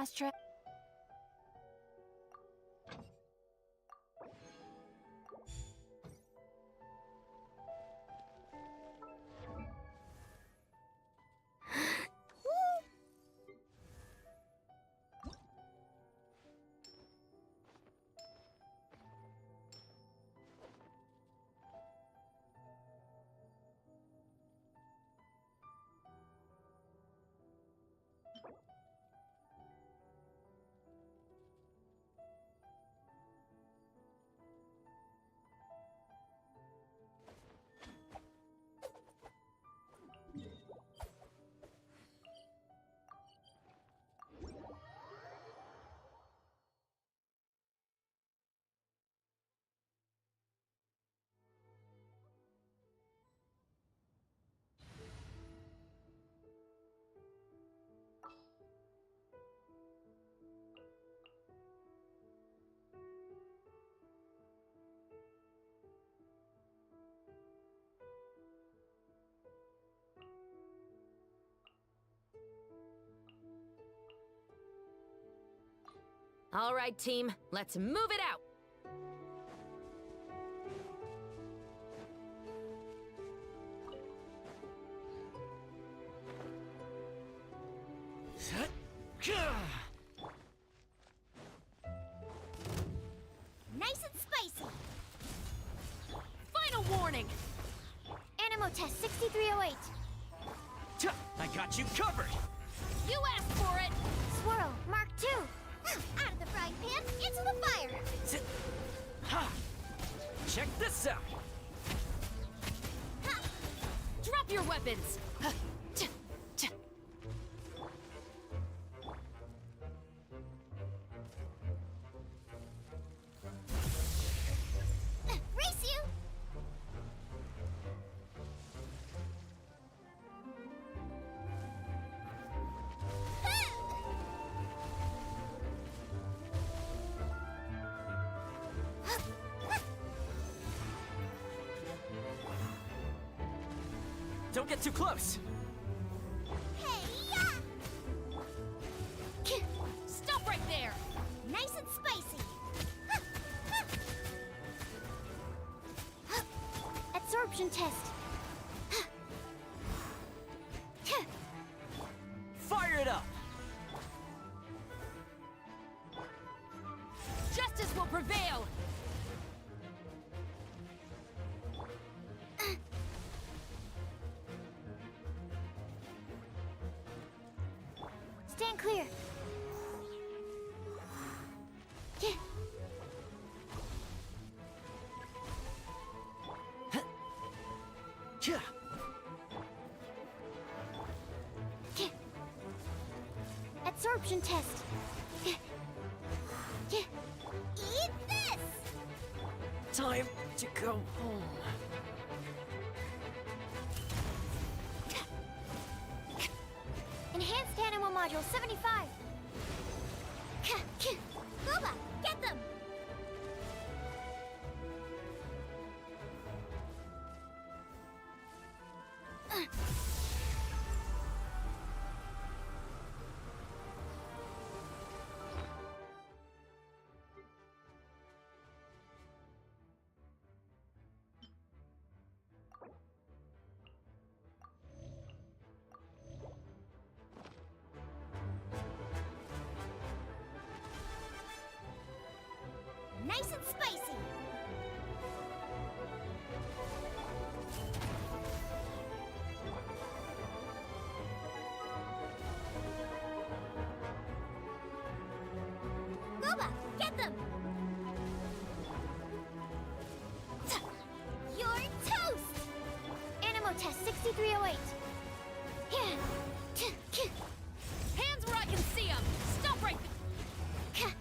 last trip? All right, team, let's move it out! Nice and spicy! Final warning! Animo test 6308. I got you covered! You asked for it! Swirl, Mark 2. Out of the frying pan, into the fire! Ha! Check this out! Drop your weapons! Race you! Don't get too close! Hey-ya! Stop right there! Nice and spicy! Absorption test. Fire it up! Justice will prevail! Stand clear. Absorption test. Eat this! Time to go home. Enhanced Animal Module 75. Booba, get them! Nice and spicy! Booba, get them! You're toast! Animo test 6308. Hands where I can see them! Stop right there!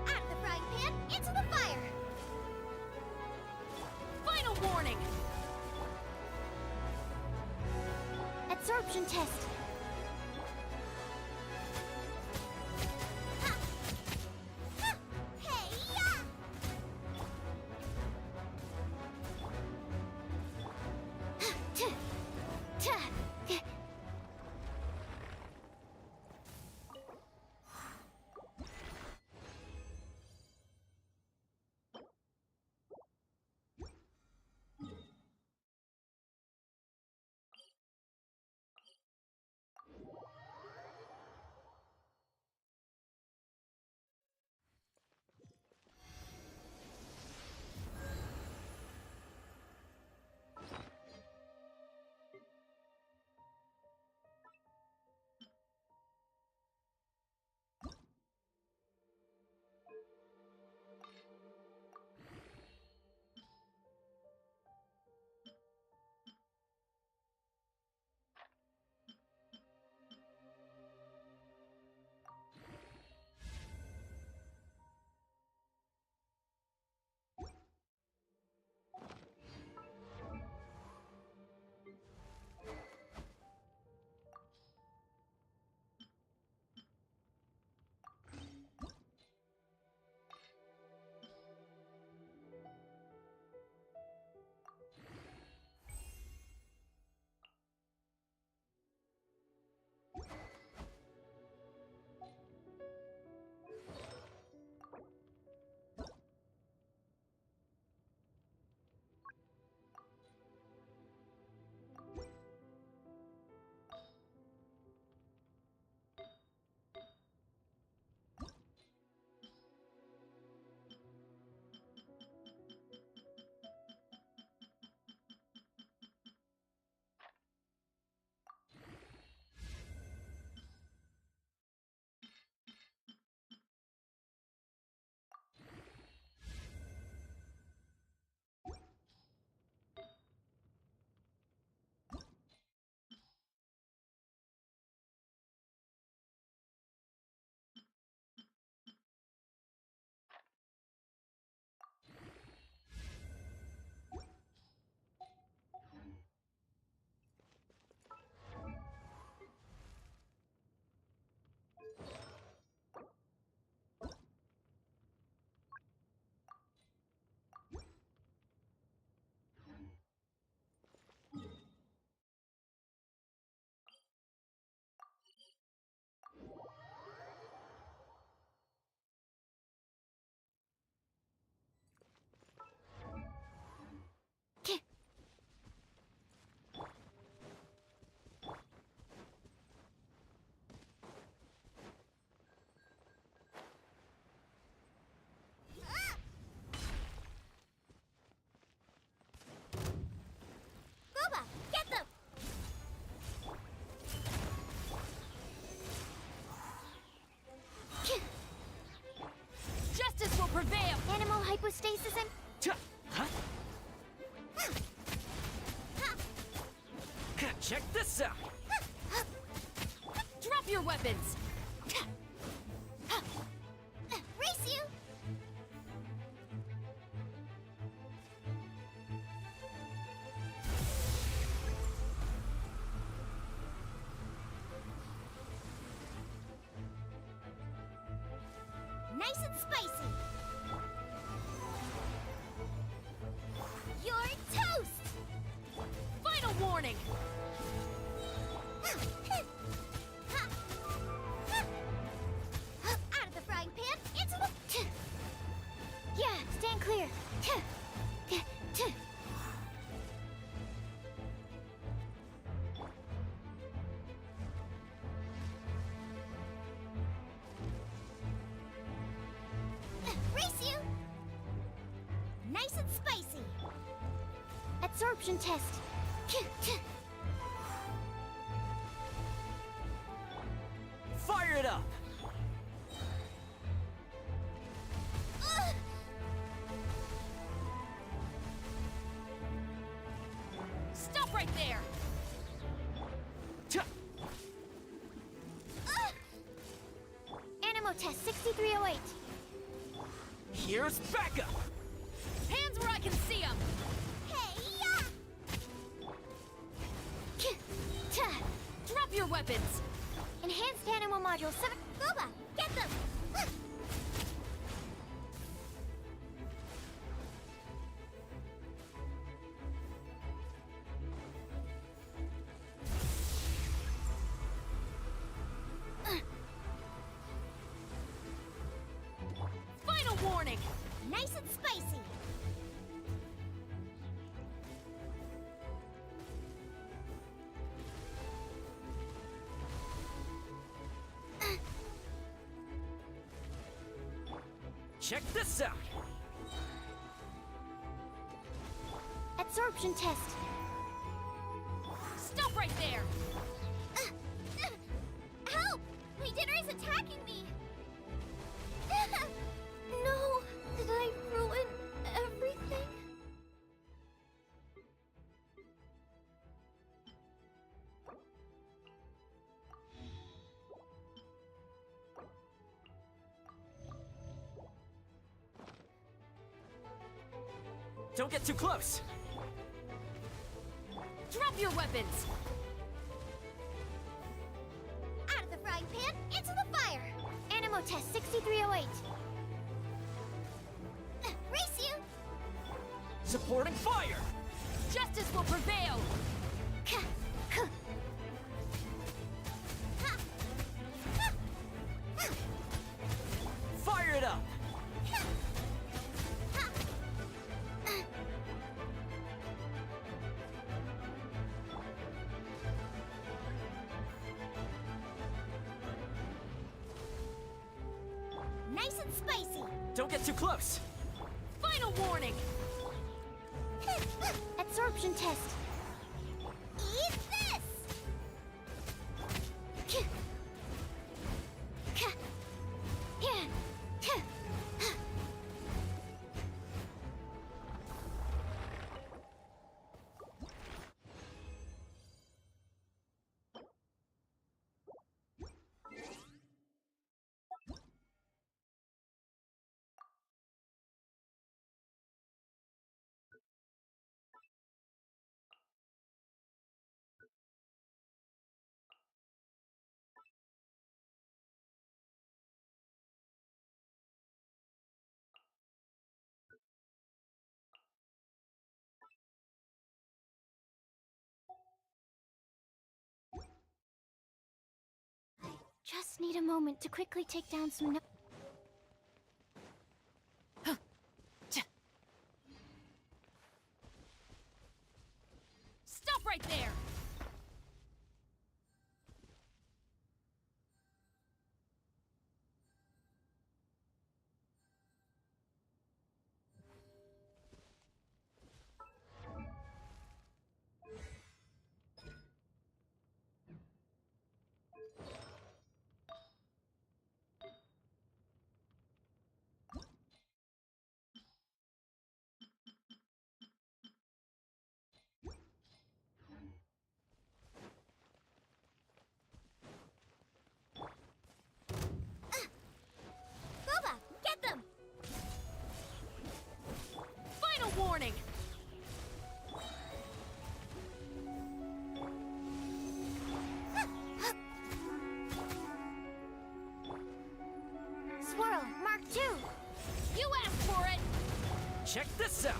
Out of the frying pan, into the fire! Final warning! Absorption test. stasis and... Huh? Check this out. Drop your weapons! Race you! Nice and spicy. You're toast! Final warning! Out of the frying pan, into the... Yeah, stand clear. Race you! Nice and spicy. Absorption test. Fire it up. Stop right there! Animo test 6308. Here's backup. Hands where I can see them! Hey-ya! Drop your weapons! Enhanced Animo Module 7. Boba, get them! Final warning! Nice and spicy. Check this out. Absorption test. Stop right there! Help! My dinner is attacking me! No! Did I ruin everything? Don't get too close. Drop your weapons! Out of the frying pan, into the fire! Animo test 6308. Race you! Supporting fire. Justice will prevail! Fire it up. Nice and spicy. Don't get too close. Final warning! Absorption test. Eat this! Just need a moment to quickly take down some no- Stop right there! Swirl, Mark II. You asked for it! Check this out.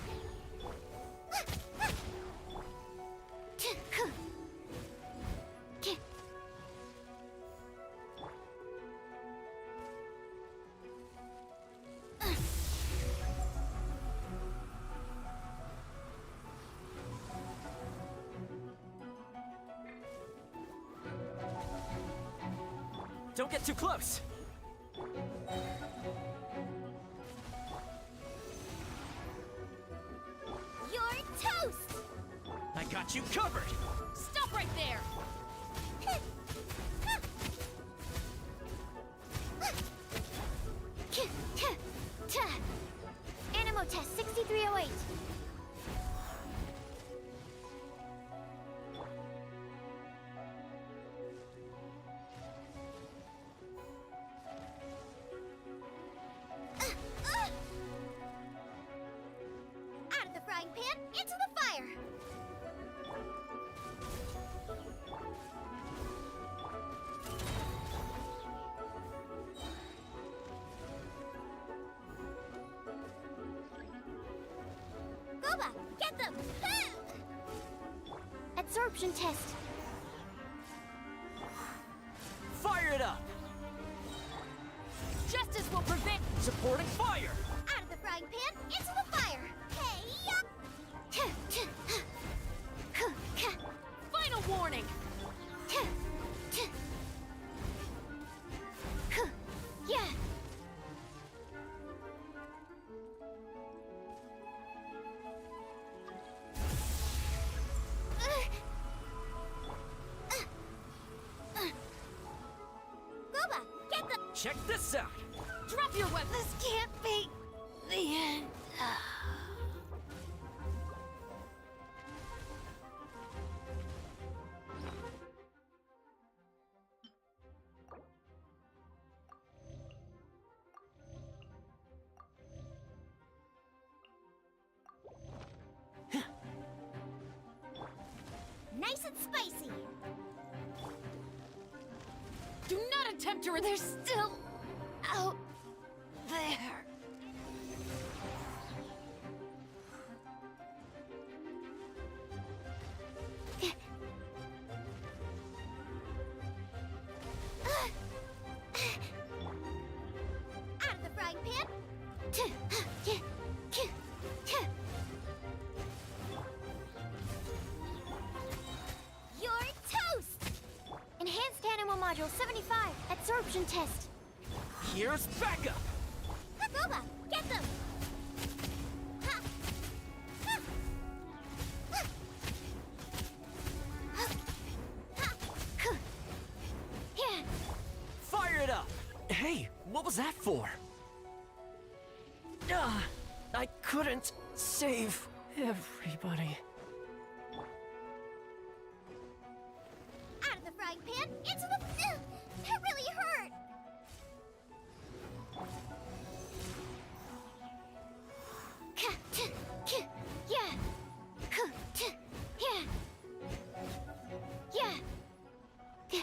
Don't get too close. You're toast! I got you covered. Stop right there! Animo test 6308. Out of the frying pan, into the fire! Goba, get them! Absorption test. Fire it up. Justice will prevent. Supporting fire. Out of the frying pan, into the fire! Hey, Final warning! Yeah. Goba, get them! Check this out. Drop your weapon! This can't be the end. Nice and spicy. Do not attempt to They're still out there. Out of the frying pan. You're toast! Enhanced Animal Module 75, absorption test. Here's backup. Goba, get them! Ha! Ha! Ha! Ha! Ha! Yeah. Fire it up. Hey, what was that for? I couldn't save everybody. Out of the frying pan, into the... That really hurt! Yeah. Yeah. Yeah.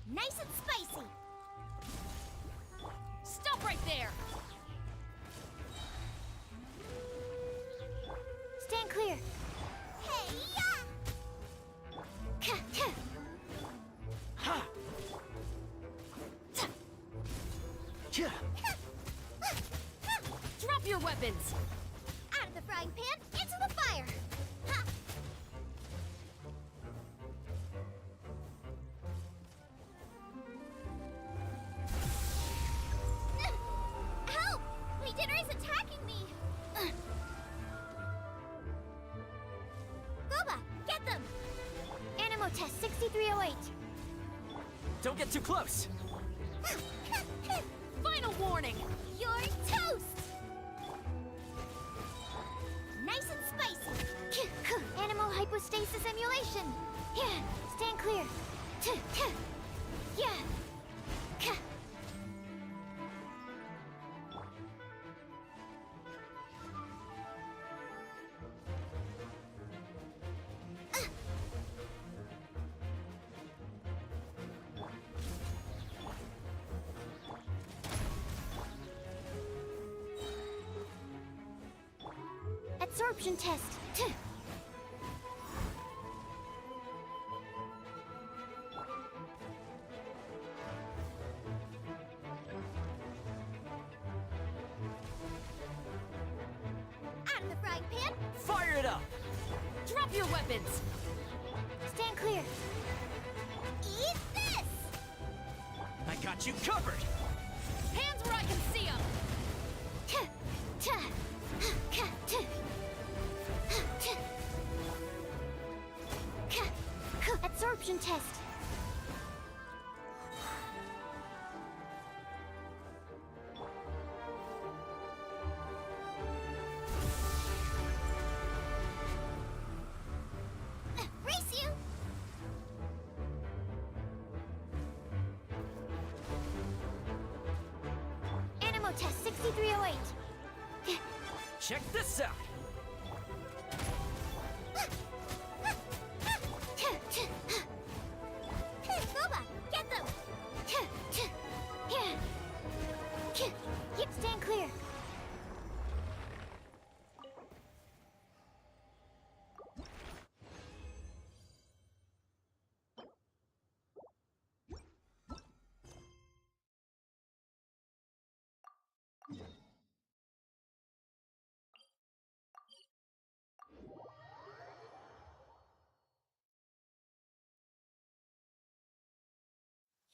Nice and spicy. Stop right there! Stand clear. Hey, yeah! weapons! Out of the frying pan, into the fire! Ha! Help! My dinner is attacking me! Boba, get them! Animo test 6308. Don't get too close. Final warning! You're toast! Nice and spicy. Animal hypostasis emulation. Yeah, stand clear. Yeah. Absorption test. Out of the frying pan, Fire it up! Drop your weapons! stand clear. Eat this! I got you covered! Hands where I can see them! Absorption test. Race you! Animo test 6308. Check this out! Boba, get them! Yep, stand clear.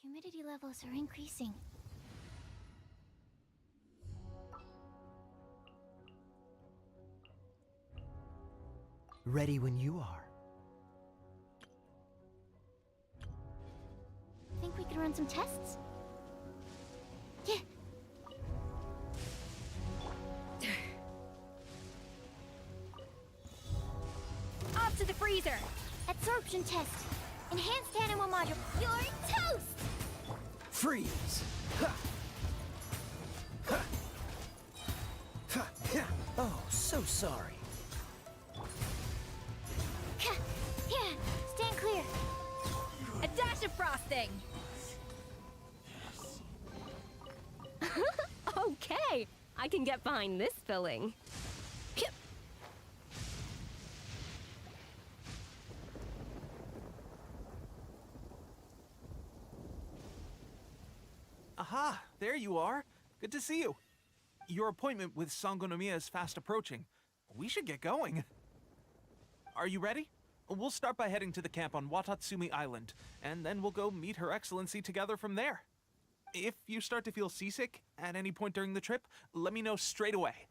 Humidity levels are increasing. Ready when you are. Think we can run some tests? Yeah. Off to the freezer! Absorption test. Enhanced animal module. You're toast! Freeze! Ha! Ha! Ha! Ha! Oh, so sorry. Yeah, stand clear. A dash of frosting! Okay, I can get behind this filling. Aha, there you are. Good to see you. Your appointment with Sangonomiya is fast approaching. We should get going. Are you ready? We'll start by heading to the camp on Watatsumi Island, and then we'll go meet Her Excellency together from there. If you start to feel seasick at any point during the trip, let me know straight away.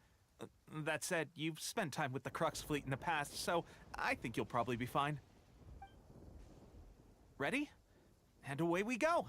That said, you've spent time with the Crux fleet in the past, so I think you'll probably be fine. Ready? And away we go!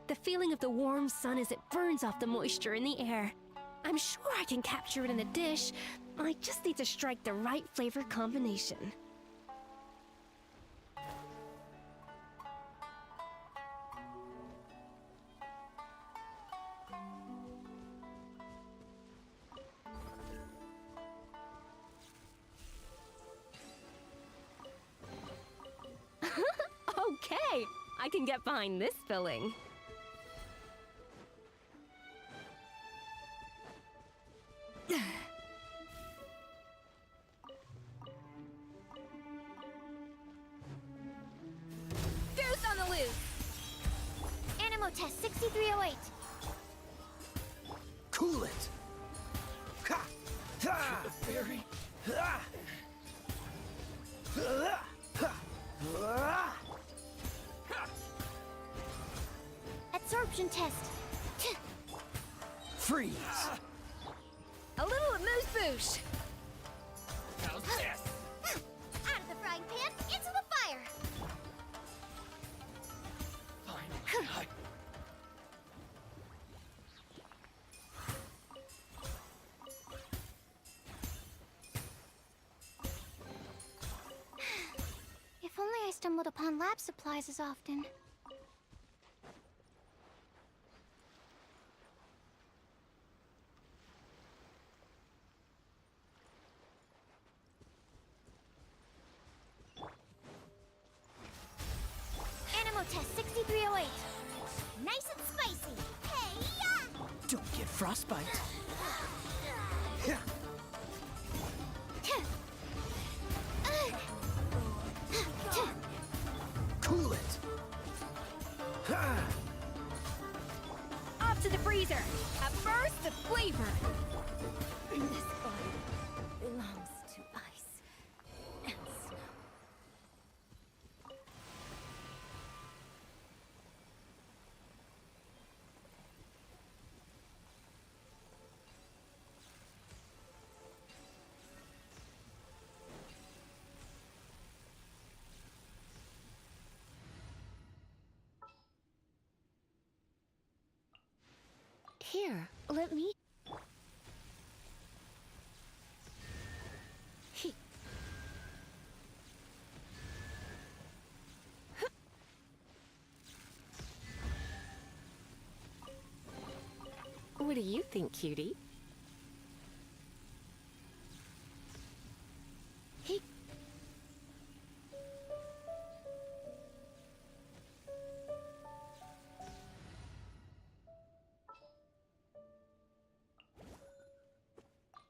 The feeling of the warm sun as it burns off the moisture in the air. I'm sure I can capture it in a dish. I just need to strike the right flavor combination. Okay, I can get behind this filling. Goose on the loose! Animal test 6308. Cool it! Ha! Ha! Fairy! Ha! Ha! Ha! Absorption test. Freeze! A little amuse-bouche! How's this? Out of the frying pan, into the fire. Fine. If only I stumbled upon lab supplies as often. Animal test 6308. Nice and spicy. Hey, yeah! Don't get frostbite. Cool it! Ha! Off to the freezer! A burst of flavor! This body belongs to ice and snow. Here, let me... What do you think, cutie?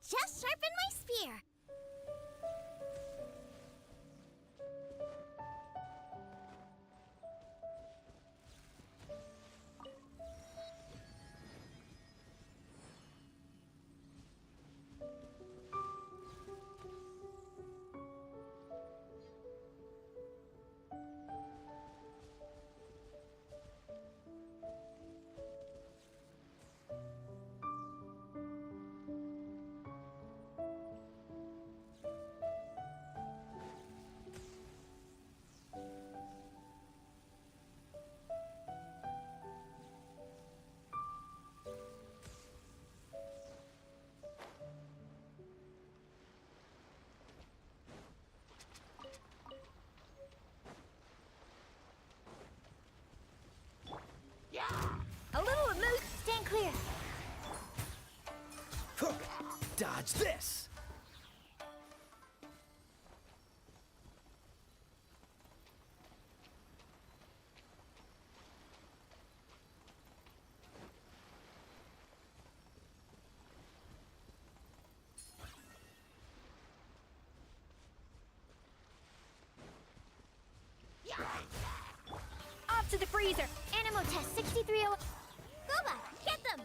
Just sharpen my spear. A little amuse... Stand clear. Dodge this! Off to the freezer! Animal test 6308. Gooba, get them!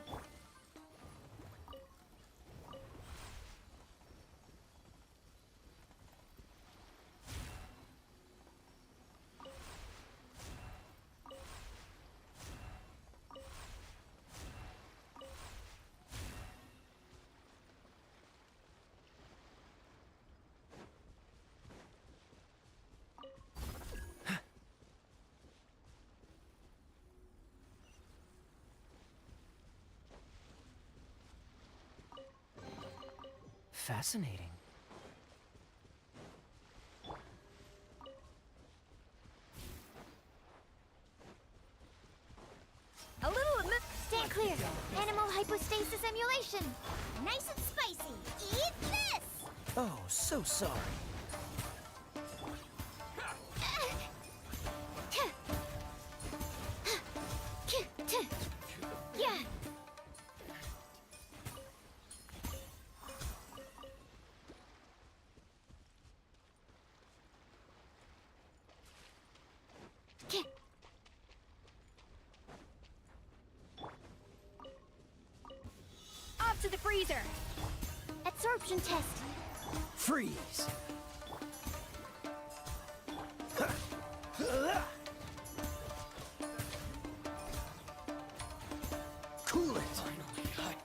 Fascinating. A little Stand clear. Animal hypostasis emulation. Nice and spicy. Eat this! Oh, so sorry. Yeah. off to the freezer. Absorption test. Freeze! Cool it! Finally,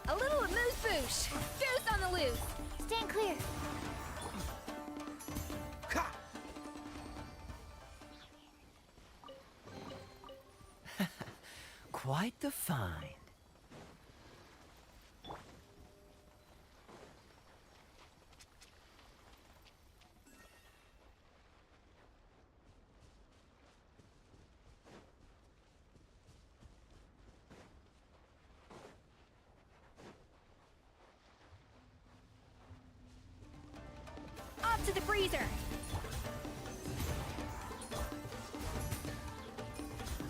A little amuse-bouche. Goose on the loose. Stand clear. Quite the find. Off to the freezer.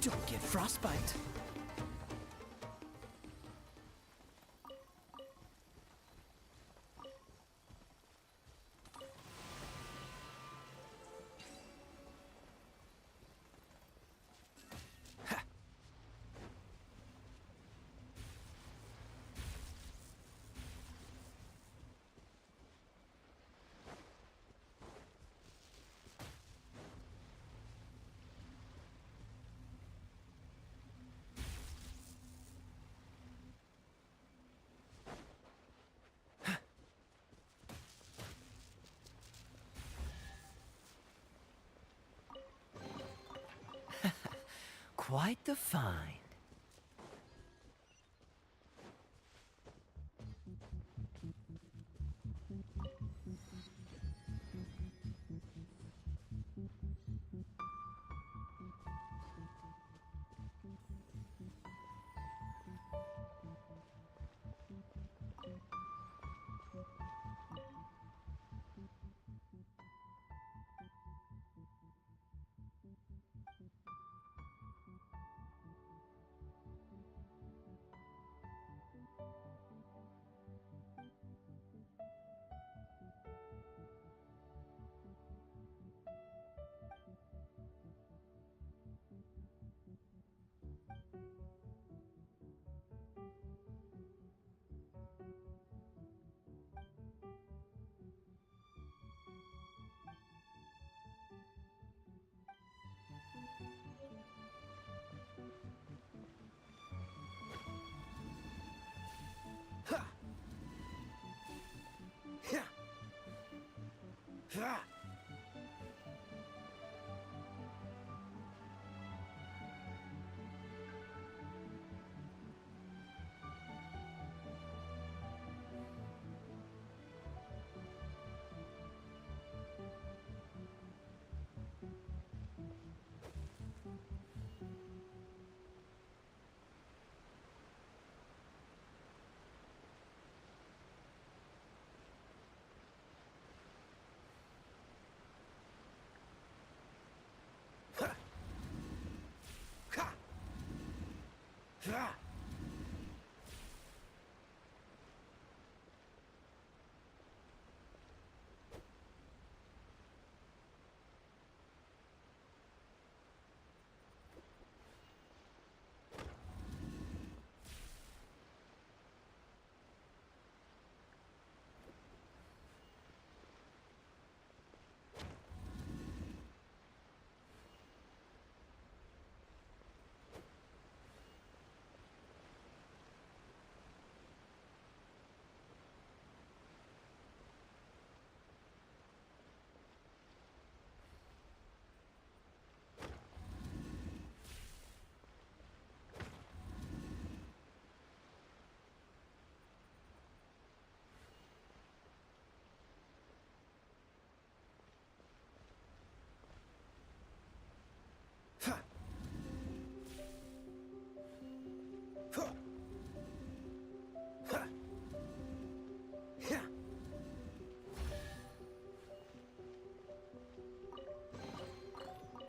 Don't get frostbite. Quite the find.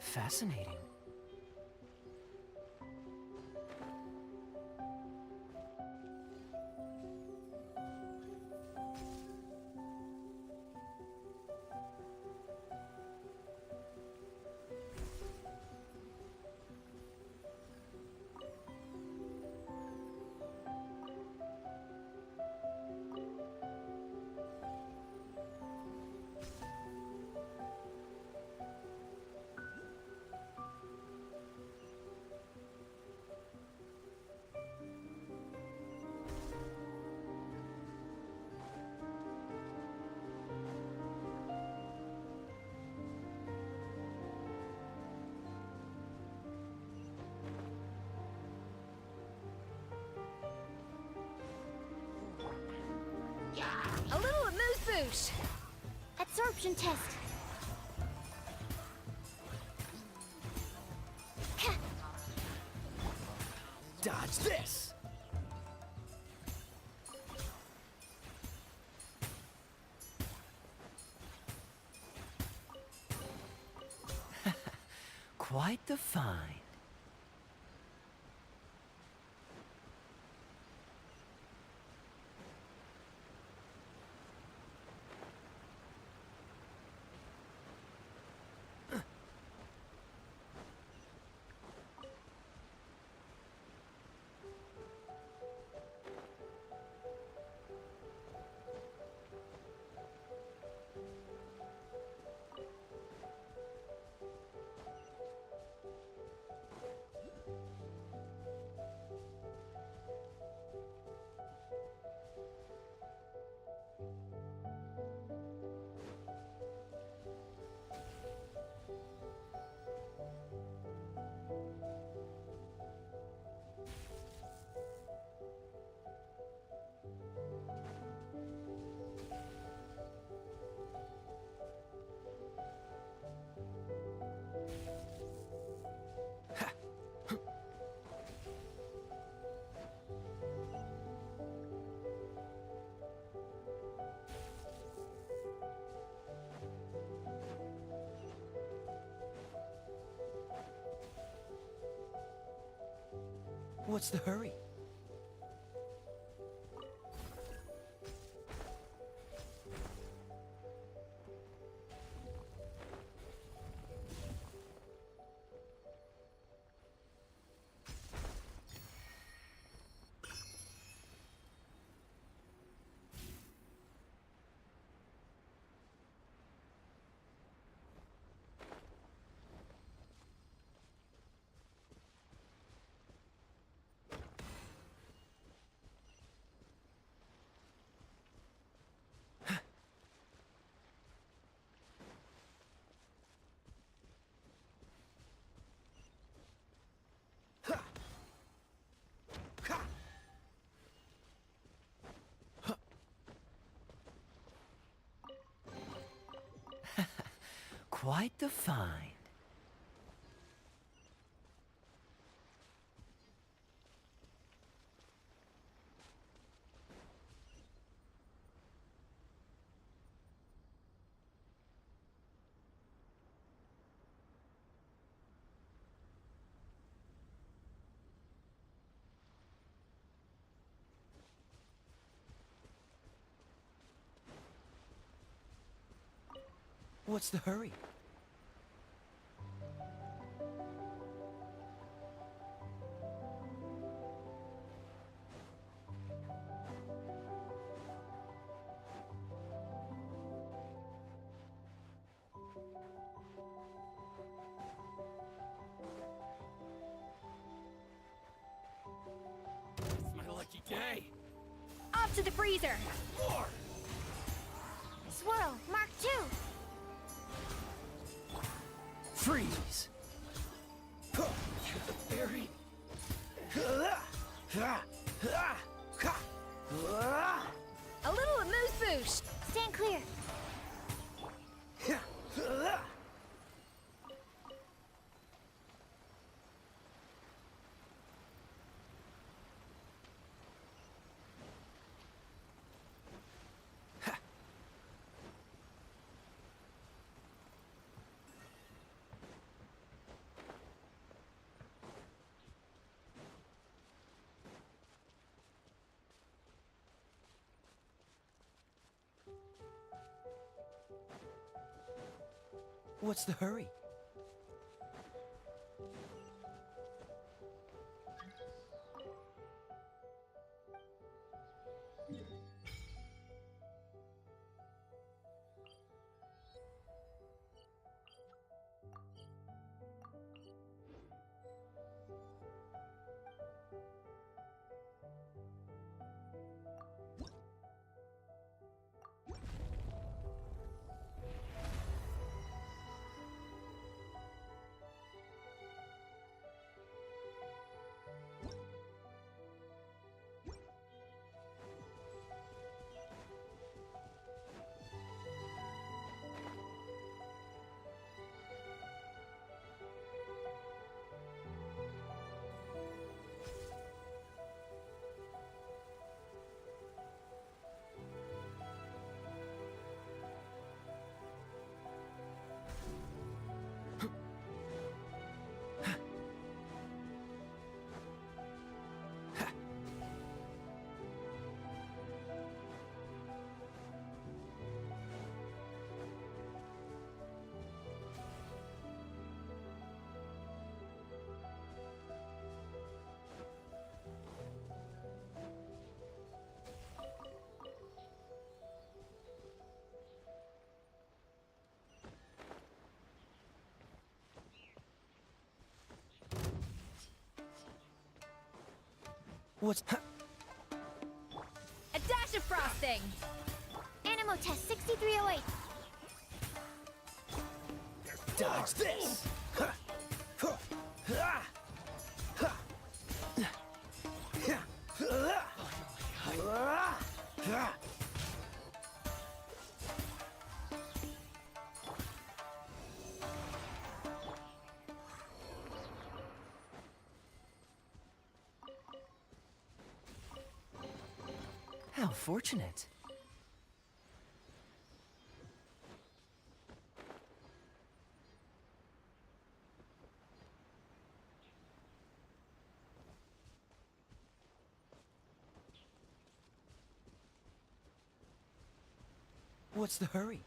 Fascinating. A little amuse-bouche. Absorption test. Dodge this! Quite the find. What's the hurry? Quite the find. What's the hurry? It's my lucky day. Off to the freezer. Swirl, Mark II. Freeze! Berry! A little amuse-bouche. Stand clear. What's the hurry? What's... A dash of frosting! Animal test 6308. Dodge this! How fortunate. What's the hurry?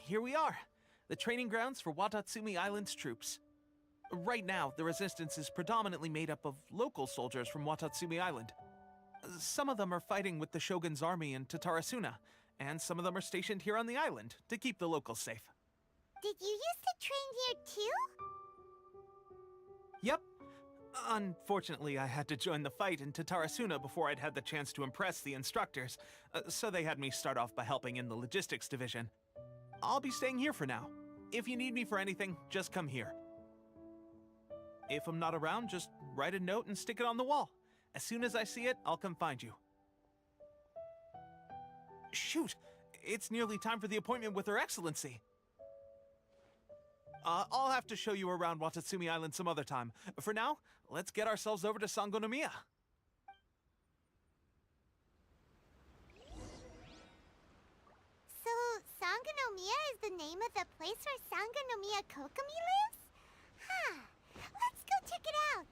Here we are, the training grounds for Watatsumi Island's troops. Right now, the resistance is predominantly made up of local soldiers from Watatsumi Island. Some of them are fighting with the Shogun's army in Tatarasuna, and some of them are stationed here on the island to keep the locals safe. Did you used to train here too? Yep. Unfortunately, I had to join the fight in Tatarasuna before I'd had the chance to impress the instructors, so they had me start off by helping in the logistics division. I'll be staying here for now. If you need me for anything, just come here. If I'm not around, just write a note and stick it on the wall. As soon as I see it, I'll come find you. Shoot! It's nearly time for the appointment with Her Excellency. I'll have to show you around Watatsumi Island some other time. For now, let's get ourselves over to Sangonomiya. So, Sangonomiya is the name of the place where Sangonomiya Kokomi lives? Huh. Let's go check it out.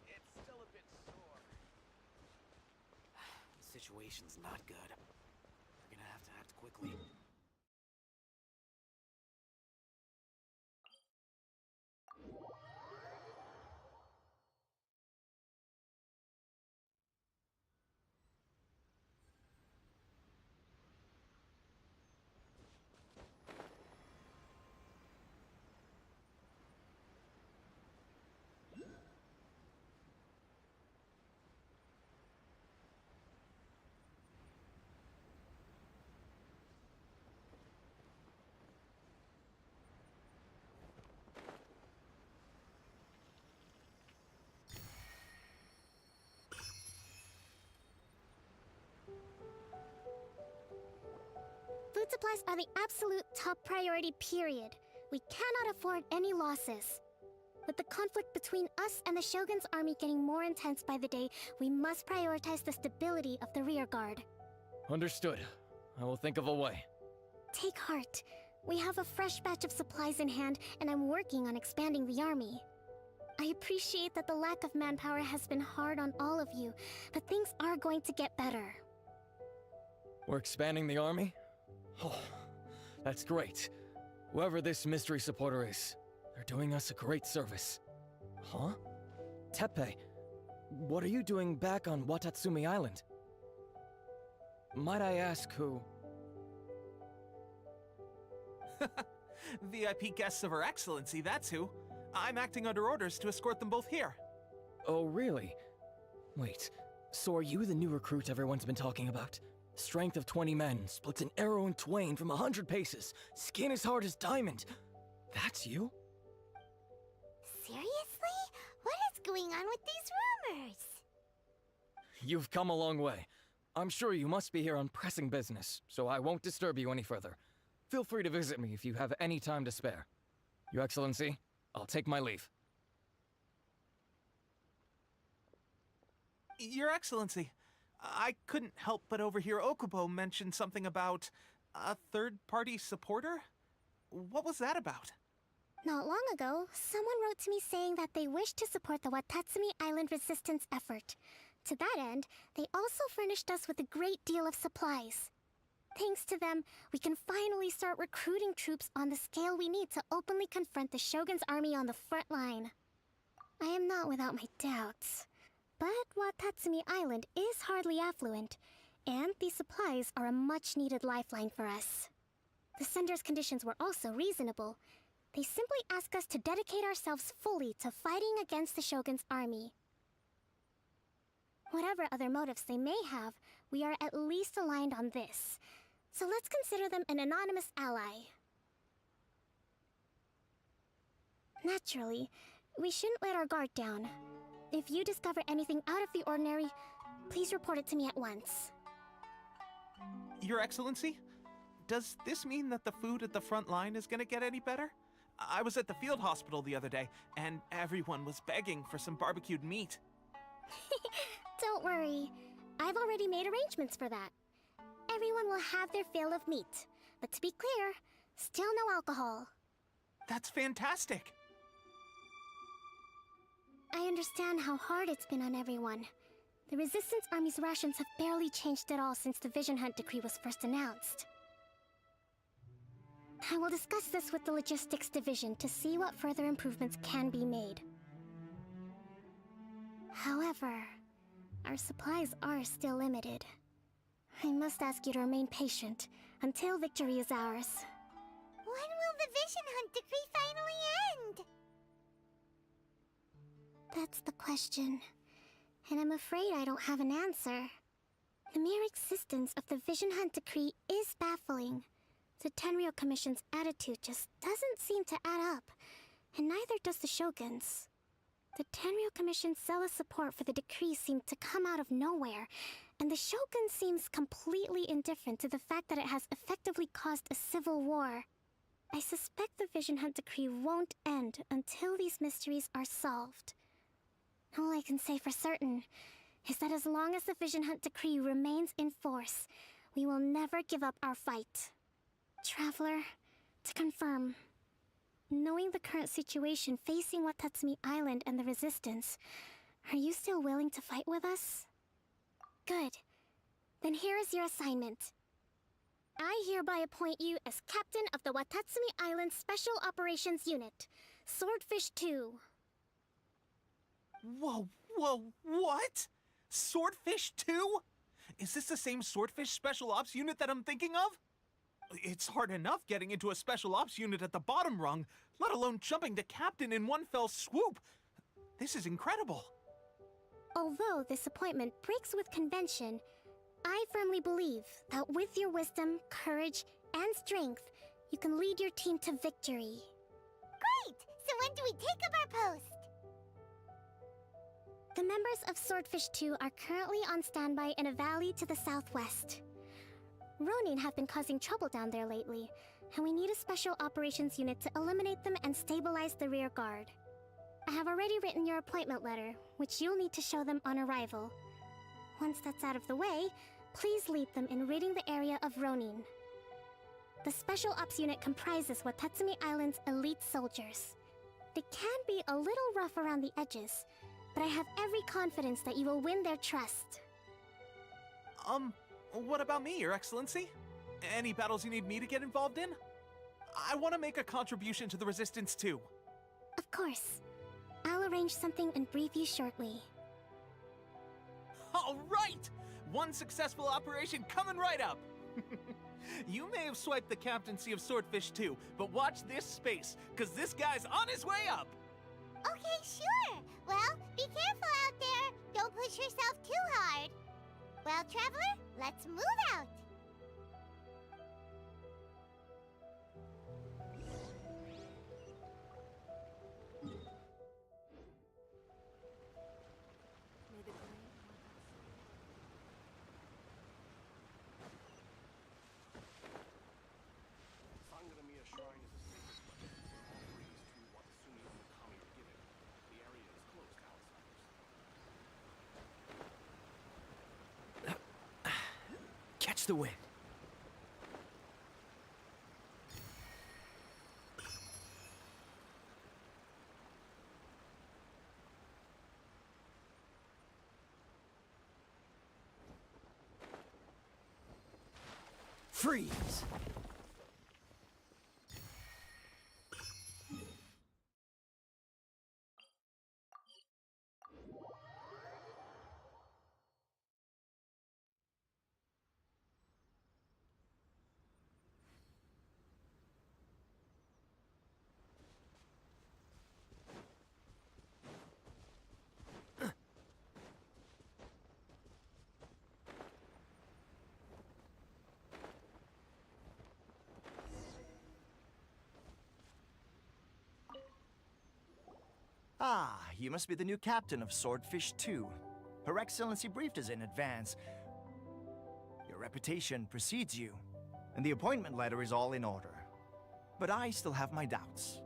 It's still a bit sore. The situation's not good. We're gonna have to act quickly. Food supplies are the absolute top priority, period. We cannot afford any losses. With the conflict between us and the Shogun's army getting more intense by the day, we must prioritize the stability of the rear guard. Understood. I will think of a way. Take heart. We have a fresh batch of supplies in hand, and I'm working on expanding the army. I appreciate that the lack of manpower has been hard on all of you, but things are going to get better. We're expanding the army? Oh, that's great. Whoever this mystery supporter is, they're doing us a great service. Huh? Teppei, what are you doing back on Watatsumi Island? Might I ask who? VIP guests of Her Excellency, that's who. I'm acting under orders to escort them both here. Oh, really? Wait, so are you the new recruit everyone's been talking about? Strength of 20 men, splits an arrow in twain from 100 paces, skin as hard as diamond. That's you? Seriously? What is going on with these rumors? You've come a long way. I'm sure you must be here on pressing business, so I won't disturb you any further. Feel free to visit me if you have any time to spare. Your Excellency, I'll take my leave. Your Excellency, I couldn't help but overhear Okubo mention something about a third-party supporter? What was that about? Not long ago, someone wrote to me saying that they wish to support the Watatsumi Island resistance effort. To that end, they also furnished us with a great deal of supplies. Thanks to them, we can finally start recruiting troops on the scale we need to openly confront the Shogun's army on the front line. I am not without my doubts, but Watatsumi Island is hardly affluent, and these supplies are a much-needed lifeline for us. The sender's conditions were also reasonable. They simply ask us to dedicate ourselves fully to fighting against the Shogun's army. Whatever other motives they may have, we are at least aligned on this. So let's consider them an anonymous ally. Naturally, we shouldn't let our guard down. If you discover anything out of the ordinary, please report it to me at once. Your Excellency, does this mean that the food at the front line is gonna get any better? I was at the field hospital the other day, and everyone was begging for some barbecued meat. Don't worry. I've already made arrangements for that. Everyone will have their fill of meat. But to be clear, still no alcohol. That's fantastic! I understand how hard it's been on everyone. The Resistance Army's rations have barely changed at all since the Vision Hunt decree was first announced. I will discuss this with the Logistics Division to see what further improvements can be made. However, our supplies are still limited. I must ask you to remain patient until victory is ours. When will the Vision Hunt decree finally end? That's the question. And I'm afraid I don't have an answer. The mere existence of the Vision Hunt decree is baffling. The Tenryou Commission's attitude just doesn't seem to add up, and neither does the Shogun's. The Tenryou Commission's zealous support for the decree seemed to come out of nowhere, and the Shogun seems completely indifferent to the fact that it has effectively caused a civil war. I suspect the Vision Hunt decree won't end until these mysteries are solved. All I can say for certain is that as long as the Vision Hunt decree remains in force, we will never give up our fight. Traveler, to confirm, knowing the current situation facing Watatsumi Island and the Resistance, are you still willing to fight with us? Good. Then here is your assignment. I hereby appoint you as Captain of the Watatsumi Island Special Operations Unit, Swordfish 2. Whoa, what? Swordfish 2? Is this the same Swordfish Special Ops unit that I'm thinking of? It's hard enough getting into a Special Ops unit at the bottom rung, let alone jumping to Captain in one fell swoop. This is incredible. Although this appointment breaks with convention, I firmly believe that with your wisdom, courage, and strength, you can lead your team to victory. Great! So when do we take up our post? The members of Swordfish 2 are currently on standby in a valley to the southwest. Ronin have been causing trouble down there lately, and we need a special operations unit to eliminate them and stabilize the rear guard. I have already written your appointment letter, which you'll need to show them on arrival. Once that's out of the way, please lead them in ridding the area of Ronin. The Special Ops Unit comprises Watatsumi Island's elite soldiers. They can be a little rough around the edges, but I have every confidence that you will win their trust. What about me, Your Excellency? Any battles you need me to get involved in? I want to make a contribution to the Resistance too. Of course. I'll arrange something and brief you shortly. All right! One successful operation coming right up! You may have swiped the captaincy of Swordfish too, but watch this space, cause this guy's on his way up! Okay, sure. Well, be careful out there. Don't push yourself too hard. Well, Traveler, let's move out. May the great Sangonomiya Shrine is a sacred place. All praise to Watatsumi and Kami are given. The area is closed to outsiders. Catch the wind. Freeze! Ah, you must be the new captain of Swordfish 2. Her Excellency briefed us in advance. Your reputation precedes you, and the appointment letter is all in order. But I still have my doubts.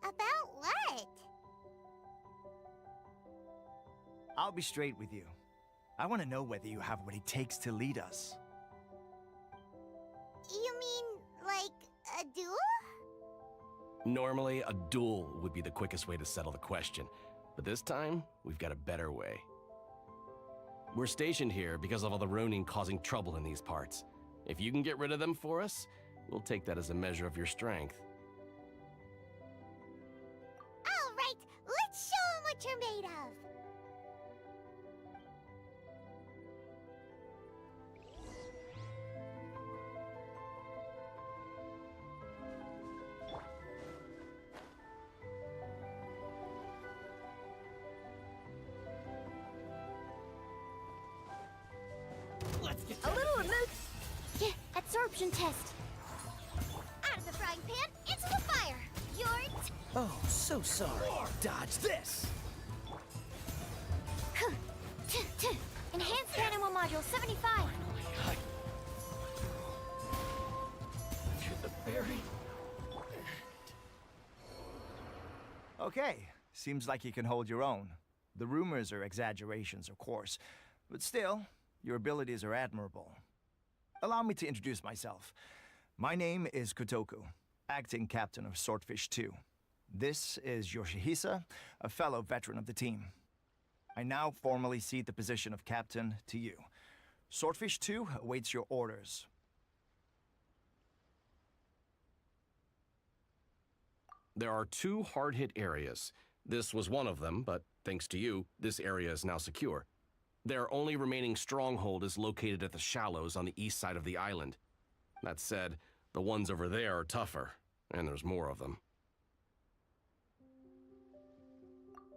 About what? I'll be straight with you. I want to know whether you have what it takes to lead us. You mean, like, a duel? Normally, a duel would be the quickest way to settle the question, but this time, we've got a better way. We're stationed here because of all the Ronin causing trouble in these parts. If you can get rid of them for us, we'll take that as a measure of your strength. All right, let's show 'em what you're made of. Let's get A little remote. Yeah, absorption test. Out of the frying pan, into the fire. You're Oh, so sorry. Dodge this! Enhanced Animal Module 75. To the berry. Okay, seems like you can hold your own. The rumors are exaggerations, of course, but still, your abilities are admirable. Allow me to introduce myself. My name is Kotoku, acting captain of Swordfish 2. This is Yoshihisa, a fellow veteran of the team. I now formally cede the position of captain to you. Swordfish 2 awaits your orders. There are 2 hard-hit areas. This was one of them, but thanks to you, this area is now secure. Their only remaining stronghold is located at the shallows on the east side of the island. That said, the ones over there are tougher, and there's more of them.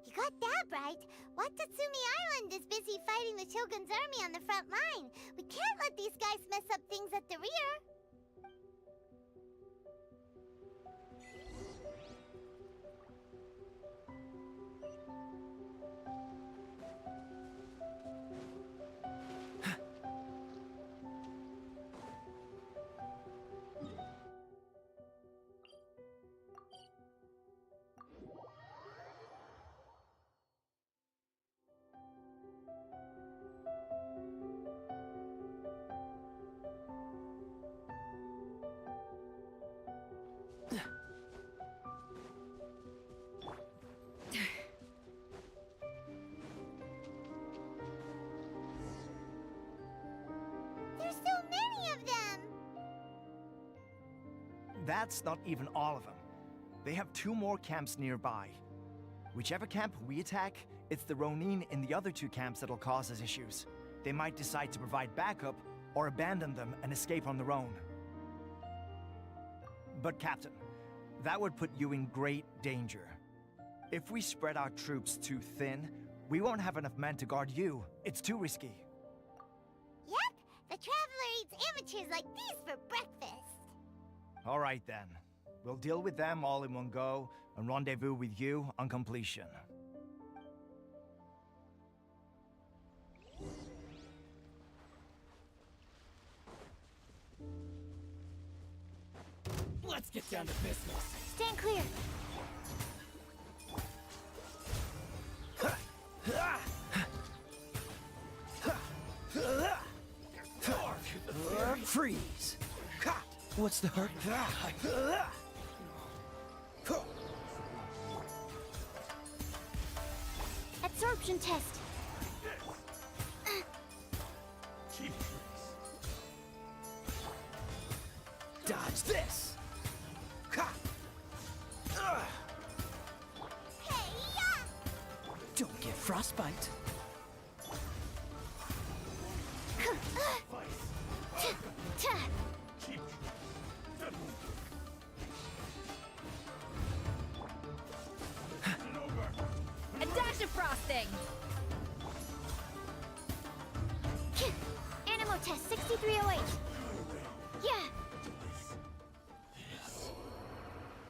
You got that right. Watatsumi Island is busy fighting the Shogun's army on the front line. We can't let these guys mess up things at the rear. That's not even all of them. They have 2 more camps nearby. Whichever camp we attack, it's the Ronin in the other 2 camps that'll cause us issues. They might decide to provide backup or abandon them and escape on their own. But Captain, that would put you in great danger. If we spread our troops too thin, we won't have enough men to guard you. It's too risky. Yep, the Traveler eats amateurs like these for breakfast. All right then. We'll deal with them all in one go and rendezvous with you on completion. Let's get down to business. Stand clear. Freeze! What's the hurt? Absorption test. Dodge this! Don't get frostbite. A dash of frosting! Animo test 6308. Yeah.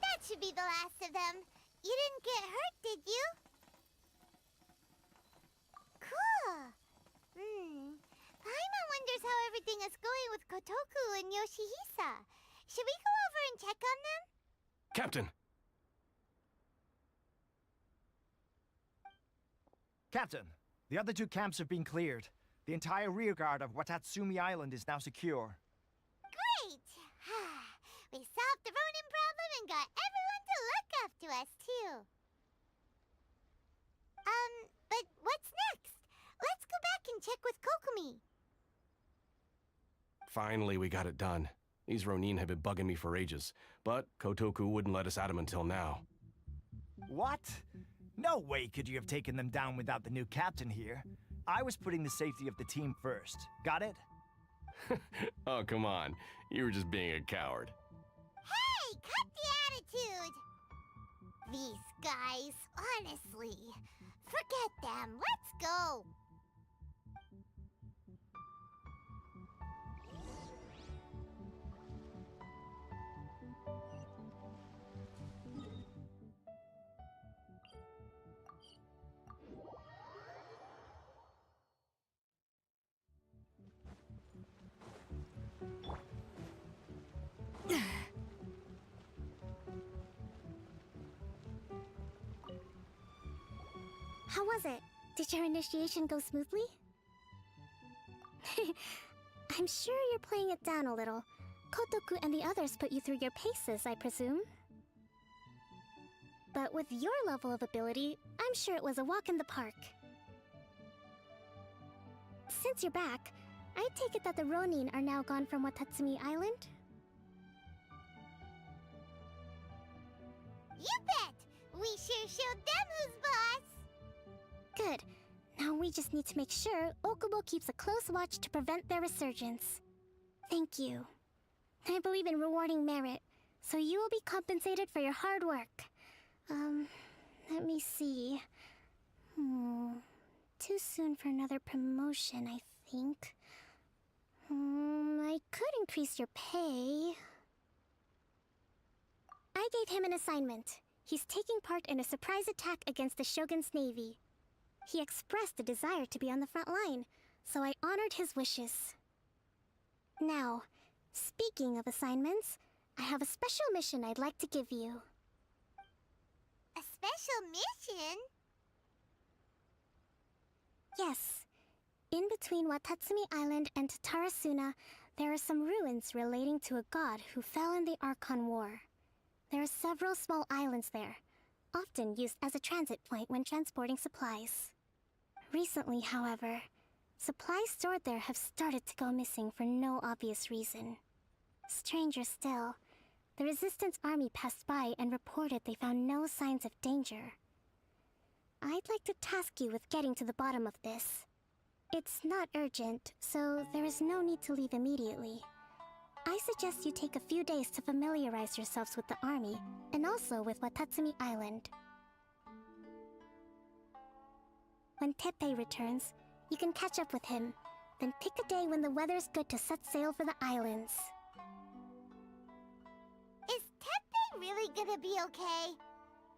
That should be the last of them. You didn't get hurt, did you? Cool. Paimon wonders how everything is going with Kotoku and Yoshihisa. Should we go over and check on them? Captain! Captain, the other 2 camps have been cleared. The entire rearguard of Watatsumi Island is now secure. Great! We solved the Ronin problem and got everyone to look after us, too. But what's next? Let's go back and check with Kokumi. Finally, we got it done. These Ronin have been bugging me for ages, but Kotoku wouldn't let us at them until now. What? No way could you have taken them down without the new captain here. I was putting the safety of the team first. Got it? Oh, come on. You were just being a coward. Hey, cut the attitude! These guys, honestly. Forget them. Let's go. How was it? Did your initiation go smoothly? I'm sure you're playing it down a little. Kotoku and the others put you through your paces, I presume. But with your level of ability, I'm sure it was a walk in the park. Since you're back, I take it that the Ronin are now gone from Watatsumi Island? You bet! We sure showed them who's boss! Good. Now we just need to make sure Okubo keeps a close watch to prevent their resurgence. Thank you. I believe in rewarding merit, so you will be compensated for your hard work. Let me see. Too soon for another promotion, I think. I could increase your pay. I gave him an assignment. He's taking part in a surprise attack against the Shogun's navy. He expressed a desire to be on the front line, so I honored his wishes. Now, speaking of assignments, I have a special mission I'd like to give you. A special mission? Yes. In between Watatsumi Island and Tatarasuna, there are some ruins relating to a god who fell in the Archon War. There are several small islands there, often used as a transit point when transporting supplies. Recently, however, supplies stored there have started to go missing for no obvious reason. Stranger still, The Resistance army passed by and reported they found no signs of danger. I'd like to task you with getting to the bottom of this. It's not urgent, so there is no need to leave immediately. I suggest you take a few days to familiarize yourselves with the army, and also with Watatsumi Island. When Teppei returns, you can catch up with him, then pick a day when the weather's good to set sail for the islands. Is Teppei really gonna be okay?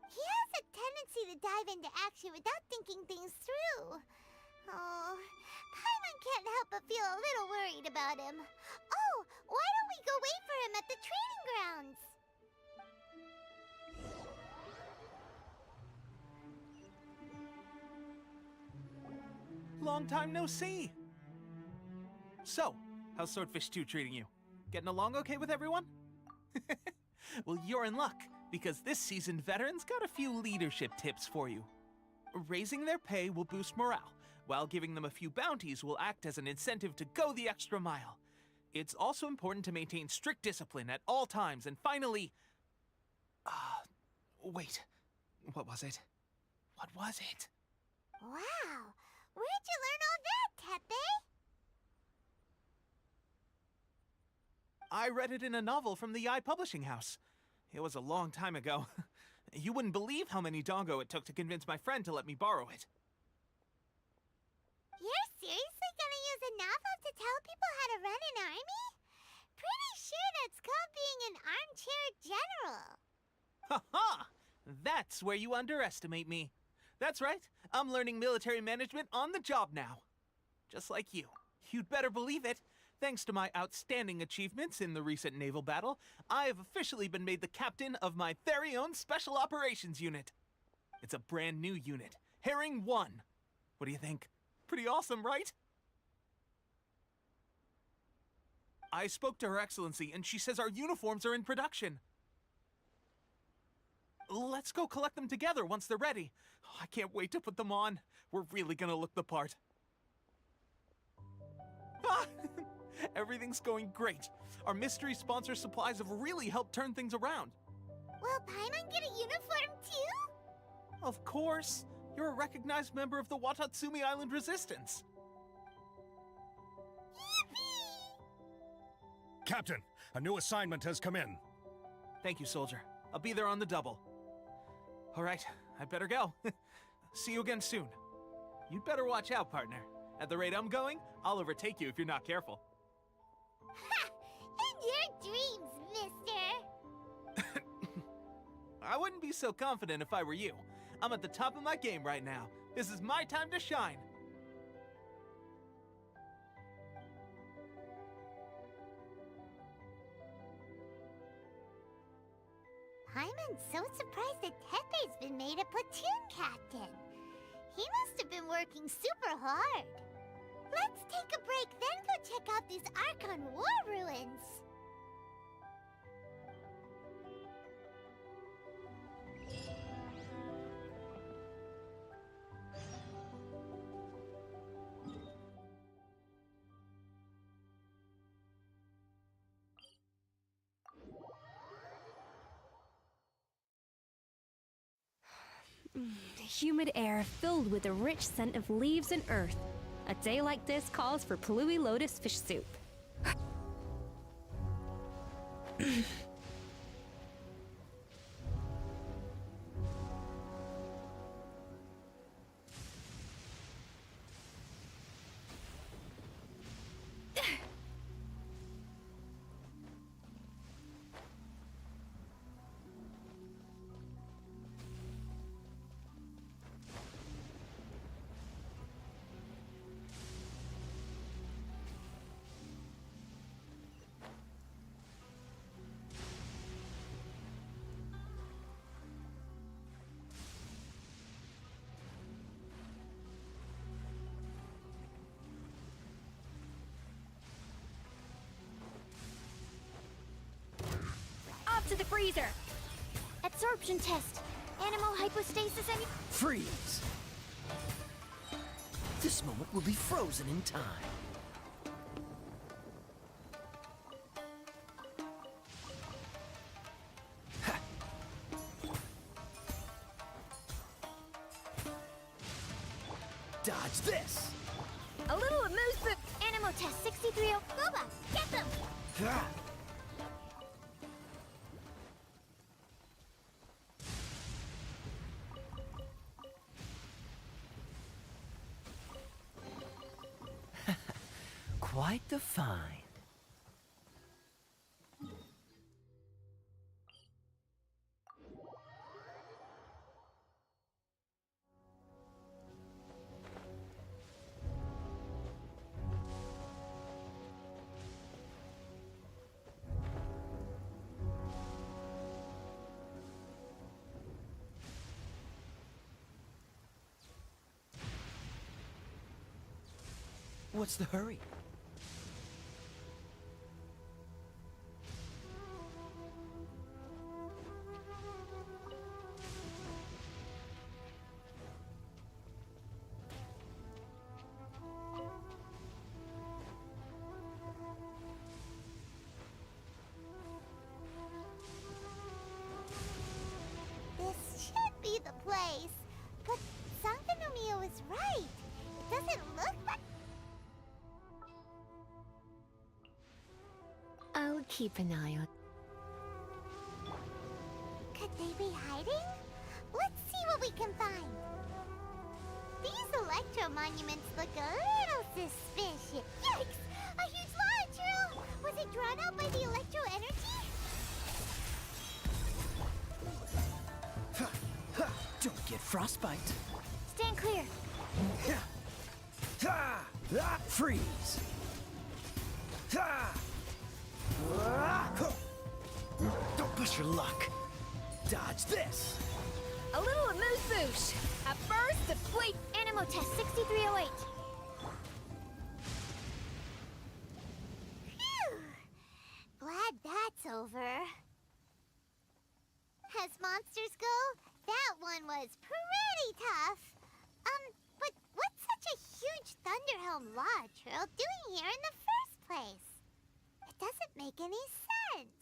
He has a tendency to dive into action without thinking things through. Oh, Paimon can't help but feel a little worried about him. Oh, why don't we go wait for him at the training grounds? Long time no see! So, how's Swordfish 2 treating you? Getting along okay with everyone? Well, you're in luck, because this seasoned veteran's got a few leadership tips for you. Raising their pay will boost morale, while giving them a few bounties will act as an incentive to go the extra mile. It's also important to maintain strict discipline at all times, and finally... wait. What was it? What was it? Wow, where'd you learn all that, Teppei? I read it in a novel from the Publishing House. It was a long time ago. You wouldn't believe how many dongo it took to convince my friend to let me borrow it. You're seriously gonna use a novel to tell people how to run an army? Pretty sure that's called being an armchair general. Ha ha! That's where you underestimate me. That's right, I'm learning military management on the job now. Just like you. You'd better believe it. Thanks to my outstanding achievements in the recent naval battle, I have officially been made the captain of my very own Special Operations Unit. It's a brand new unit, Herring 1. What do you think? Pretty awesome, right? I spoke to Her Excellency, and she says our uniforms are in production. Let's go collect them together once they're ready. I can't wait to put them on. We're really gonna look the part. Ah! Everything's going great. Our mystery sponsor supplies have really helped turn things around. Will Paimon get a uniform too? Of course. You're a recognized member of the Watatsumi Island Resistance. Yippee! Captain, a new assignment has come in. Thank you, soldier. I'll be there on the double. All right, I better go. See you again soon. You'd better watch out, partner. At the rate I'm going, I'll overtake you if you're not careful. Ha! In your dreams, mister! I wouldn't be so confident if I were you. I'm at the top of my game right now. This is my time to shine. Paimon's so surprised that Teppei's been made a platoon captain. He must have been working super hard. Let's take a break, then go check out these Archon war ruins. Humid air filled with the rich scent of leaves and earth. A day like this calls for Plui lotus fish soup. To the freezer! Absorption test! Animal hypostasis and... Freeze! This moment will be frozen in time. Dodge this! A little amuse boost. Animal test 63. Boba, get them! Ah. Quite the find. What's the hurry? This should be the place. But Sangonomiya was right. It doesn't look like... I'll keep an eye on. Could they be hiding? Let's see what we can find. These electro monuments look a little suspicious. Yikes! A huge lava trail! Was it drawn out by the electro energy? Don't get frostbite. Stand clear. Freeze! Don't push your luck. Dodge this! A little amuse boost. A burst of fleet. Animal test 6308. Phew! Glad that's over. As monsters go, that one was pretty tough. But what's such a huge Thunderhelm lava trail doing here in the first place? It doesn't make any sense.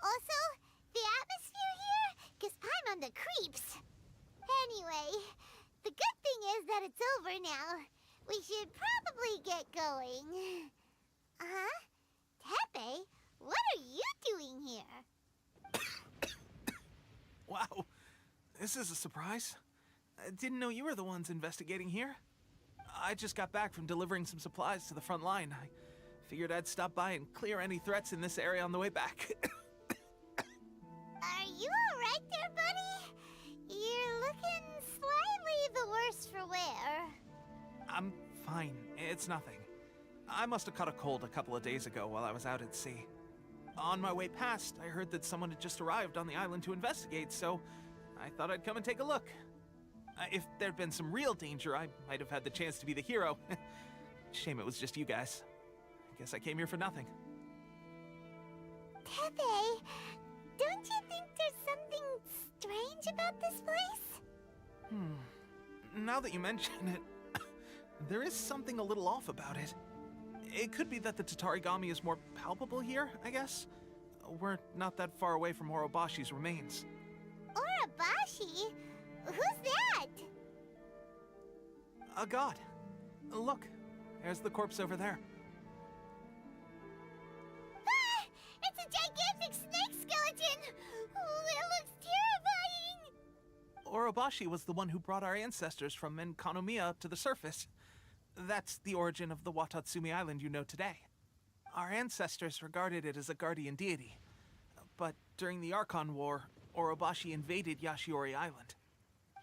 Also, the atmosphere here gives Paimon the creeps. Anyway, the good thing is that it's over now. We should probably get going. Tepe, what are you doing here? Wow, this is a surprise. I didn't know you were the ones investigating here. I just got back from delivering some supplies to the front line. I figured I'd stop by and clear any threats in this area on the way back. Are you alright there, buddy? You're looking slightly the worse for wear. I'm fine. It's nothing. I must have caught a cold a couple of days ago while I was out at sea. On my way past, I heard that someone had just arrived on the island to investigate, so I thought I'd come and take a look. If there'd been some real danger, I might have had the chance to be the hero. Shame it was just you guys. I guess I came here for nothing. Tepe, don't you think there's something strange about this place? Now that you mention it, there is something a little off about it. It could be that the Tatarigami is more palpable here, I guess. We're not that far away from Orobashi's remains. Orobashi? Who's that? A god. Look, there's the corpse over there. Ah! It's a gigantic snake skeleton! Oh, it looks terrifying! Orobashi was the one who brought our ancestors from Enkanomiya to the surface. That's the origin of the Watatsumi Island you know today. Our ancestors regarded it as a guardian deity. But during the Archon War, Orobashi invaded Yashiori Island.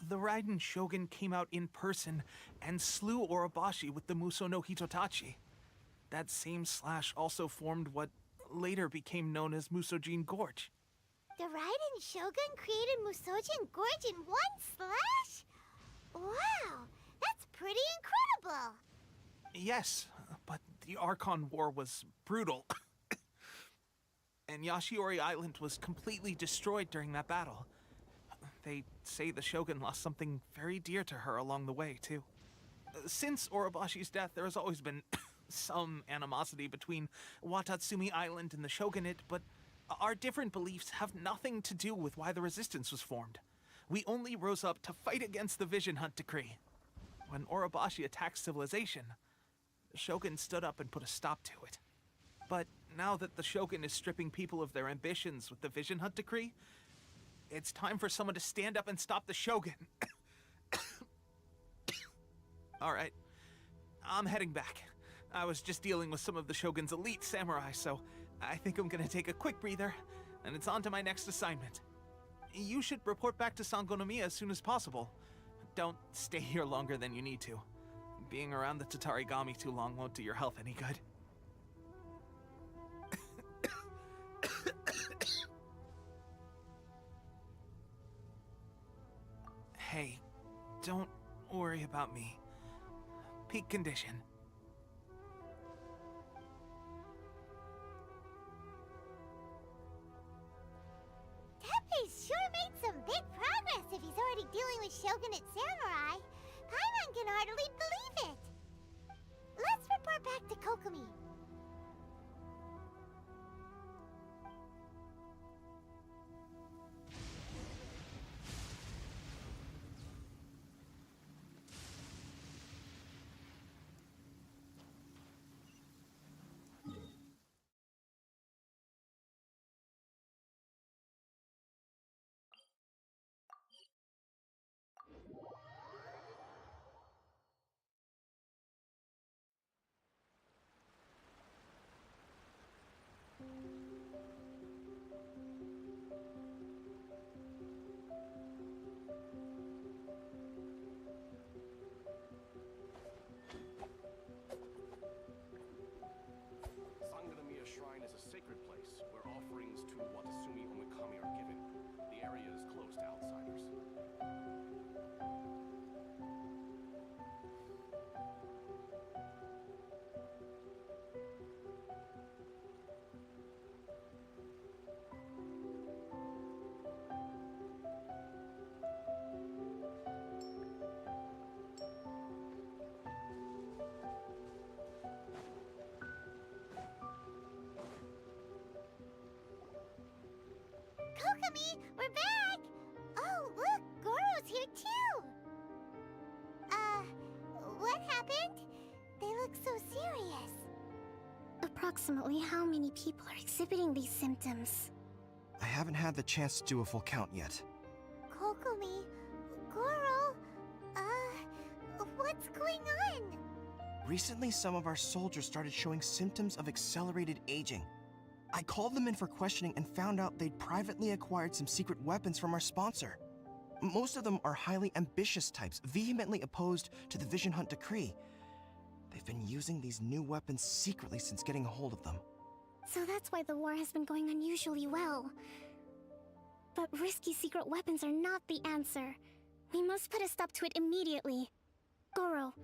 The Raiden Shogun came out in person and slew Orobashi with the Muso no Hitotachi. That same slash also formed what later became known as Musojin Gorge. The Raiden Shogun created Musojin Gorge in one slash? Wow, that's pretty incredible! Yes, but the Archon War was brutal. And Yashiori Island was completely destroyed during that battle. They say the Shogun lost something very dear to her along the way, too. Since Orobashi's death, there has always been some animosity between Watatsumi Island and the Shogunate, but our different beliefs have nothing to do with why the resistance was formed. We only rose up to fight against the Vision Hunt decree. When Orobashi attacked civilization, the Shogun stood up and put a stop to it. But now that the Shogun is stripping people of their ambitions with the Vision Hunt decree, it's time for someone to stand up and stop the Shogun. Alright, I'm heading back. I was just dealing with some of the Shogun's elite samurai, so I think I'm gonna take a quick breather, and it's on to my next assignment. You should report back to Sangonomiya as soon as possible. Don't stay here longer than you need to. Being around the Tatarigami too long won't do your health any good. Hey, don't worry about me. Peak condition. Teppei's sure made some big progress if he's already dealing with Shogunate samurai. Paimon can hardly believe it. Let's report back to Kokomi. Sangonomiya Shrine is a sacred place where offerings to Watasumi Omikami are given. The area is closed to outsiders. Kokomi, we're back! Oh, look, Goro's here too! What happened? They look so serious. Approximately how many people are exhibiting these symptoms? I haven't had the chance to do a full count yet. Kokomi, Goro, what's going on? Recently, some of our soldiers started showing symptoms of accelerated aging. I called them in for questioning and found out they'd privately acquired some secret weapons from our sponsor. Most of them are highly ambitious types, vehemently opposed to the Vision Hunt decree. They've been using these new weapons secretly since getting a hold of them. So that's why the war has been going unusually well. But risky secret weapons are not the answer. We must put a stop to it immediately. Goro,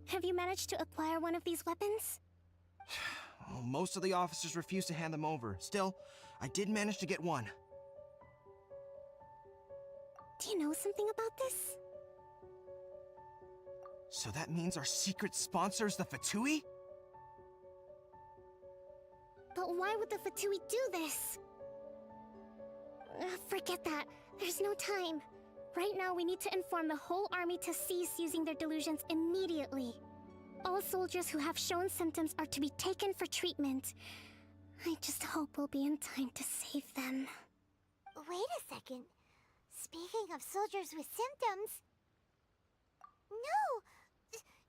have you managed to acquire one of these weapons? Well, most of the officers refused to hand them over. Still, I did manage to get one. Do you know something about this? So that means our secret sponsor is the Fatui? But why would the Fatui do this? Forget that. There's no time. Right now, we need to inform the whole army to cease using their delusions immediately. All soldiers who have shown symptoms are to be taken for treatment. I just hope we'll be in time to save them. Wait a second. Speaking of soldiers with symptoms... No!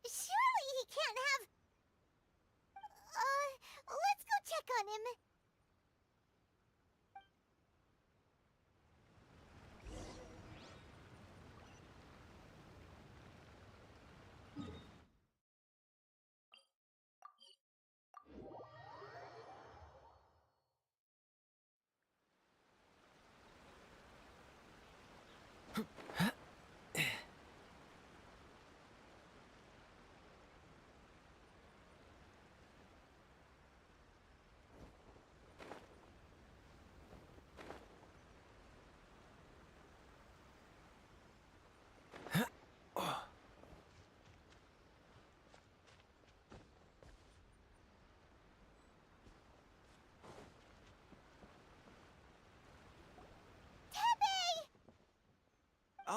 Surely he can't have... let's go check on him.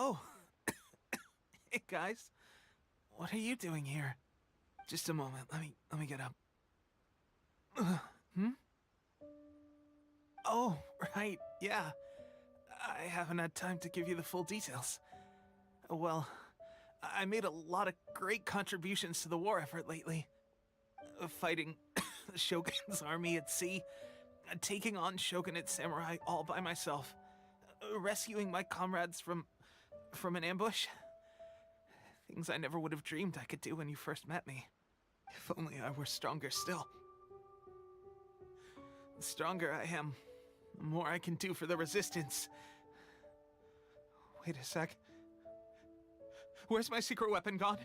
Oh. Hey, guys. What are you doing here? Just a moment. Let me get up. Hmm? Oh, right. Yeah. I haven't had time to give you the full details. Well, I made a lot of great contributions to the war effort lately. Fighting the Shogun's army at sea, taking on Shogunate samurai all by myself, rescuing my comrades from an ambush. Things I never would have dreamed I could do when you first met me. If only I were stronger still. The stronger I am, the more I can do for the Resistance. Wait a sec. Where's my secret weapon gone?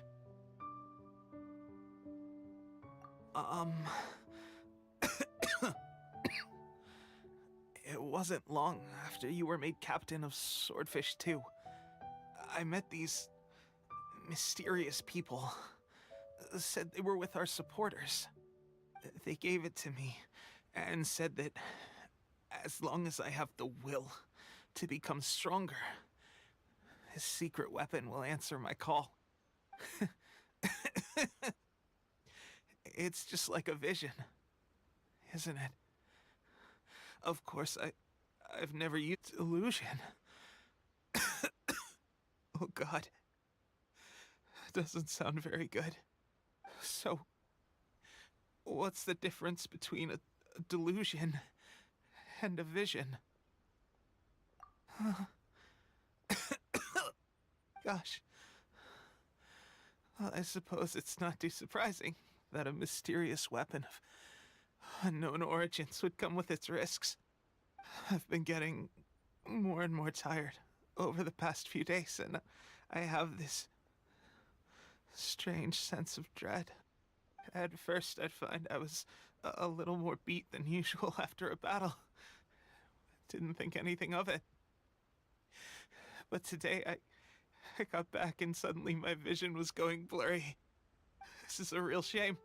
It wasn't long after you were made captain of Swordfish 2. I met these mysterious people. Said they were with our supporters. They gave it to me and said that as long as I have the will to become stronger, his secret weapon will answer my call. It's just like a vision, isn't it? Of course, I've never used illusion. Oh God. Doesn't sound very good. So, what's the difference between a delusion and a vision? Gosh. Well, I suppose it's not too surprising that a mysterious weapon of unknown origins would come with its risks. I've been getting more and more tired over the past few days, and I have this strange sense of dread. At first, I'd find I was a little more beat than usual after a battle. Didn't think anything of it. But today, I got back and suddenly my vision was going blurry. This is a real shame.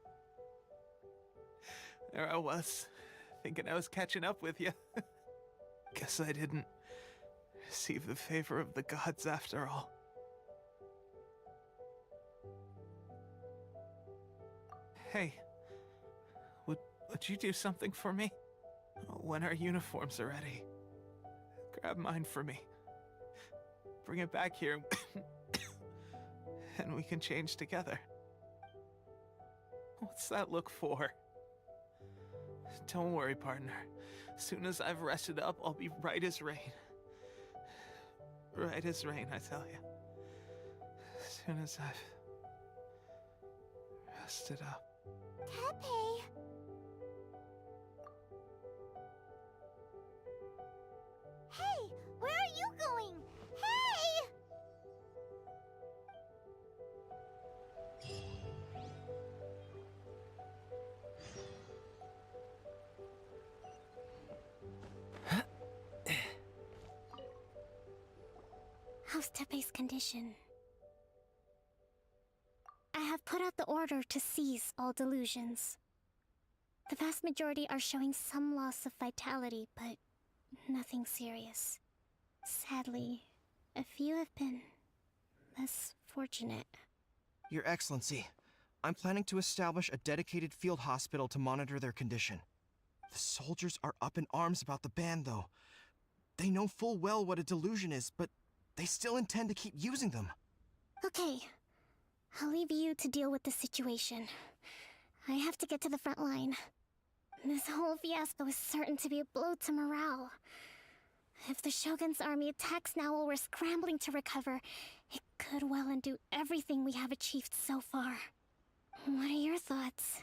There I was, thinking I was catching up with you. Guess I didn't receive the favor of the gods after all. Hey, would you do something for me? When our uniforms are ready, grab mine for me. Bring it back here, and we can change together. What's that look for? Don't worry, partner. As soon as I've rested up, I'll be right as rain. Right as rain, I tell you. As soon as I've rested up. Tepe! Hey! Where are you going? Hey! How's Tepe's condition? I have put out the order to seize all delusions. The vast majority are showing some loss of vitality, but nothing serious. Sadly, a few have been less fortunate. Your Excellency, I'm planning to establish a dedicated field hospital to monitor their condition. The soldiers are up in arms about the ban, though. They know full well what a delusion is, but they still intend to keep using them. Okay, I'll leave you to deal with the situation. I have to get to the front line. This whole fiasco is certain to be a blow to morale. If the Shogun's army attacks now while we're scrambling to recover, it could well undo everything we have achieved so far. What are your thoughts?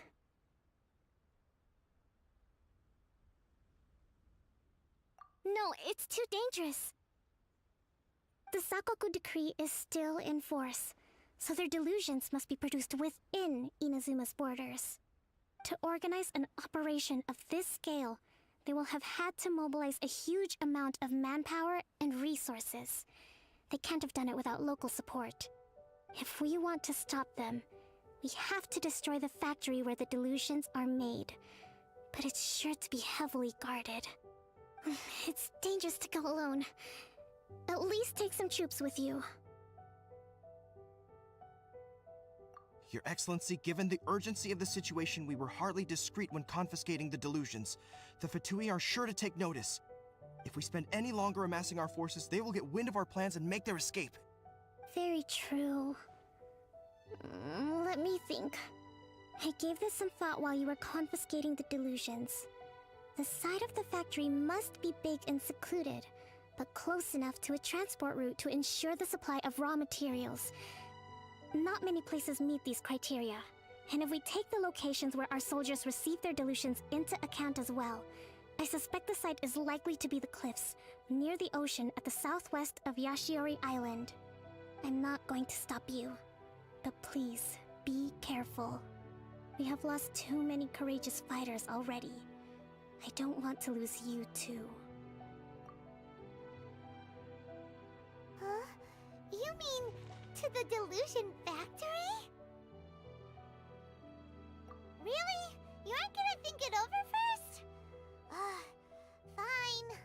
No, it's too dangerous. The Sakoku decree is still in force, so their delusions must be produced within Inazuma's borders. To organize an operation of this scale, they will have had to mobilize a huge amount of manpower and resources. They can't have done it without local support. If we want to stop them, we have to destroy the factory where the delusions are made. But it's sure to be heavily guarded. It's dangerous to go alone. At least take some troops with you. Your Excellency, given the urgency of the situation, we were hardly discreet when confiscating the delusions. The Fatui are sure to take notice. If we spend any longer amassing our forces, they will get wind of our plans and make their escape. Very true. Let me think. I gave this some thought while you were confiscating the delusions. The side of the factory must be big and secluded, but close enough to a transport route to ensure the supply of raw materials. Not many places meet these criteria, and if we take the locations where our soldiers receive their delusions into account as well, I suspect the site is likely to be the cliffs, near the ocean at the southwest of Yashiori Island. I'm not going to stop you, but please, be careful. We have lost too many courageous fighters already. I don't want to lose you too. Huh? You mean to the delusion factory? Really? You aren't gonna think it over first? Fine.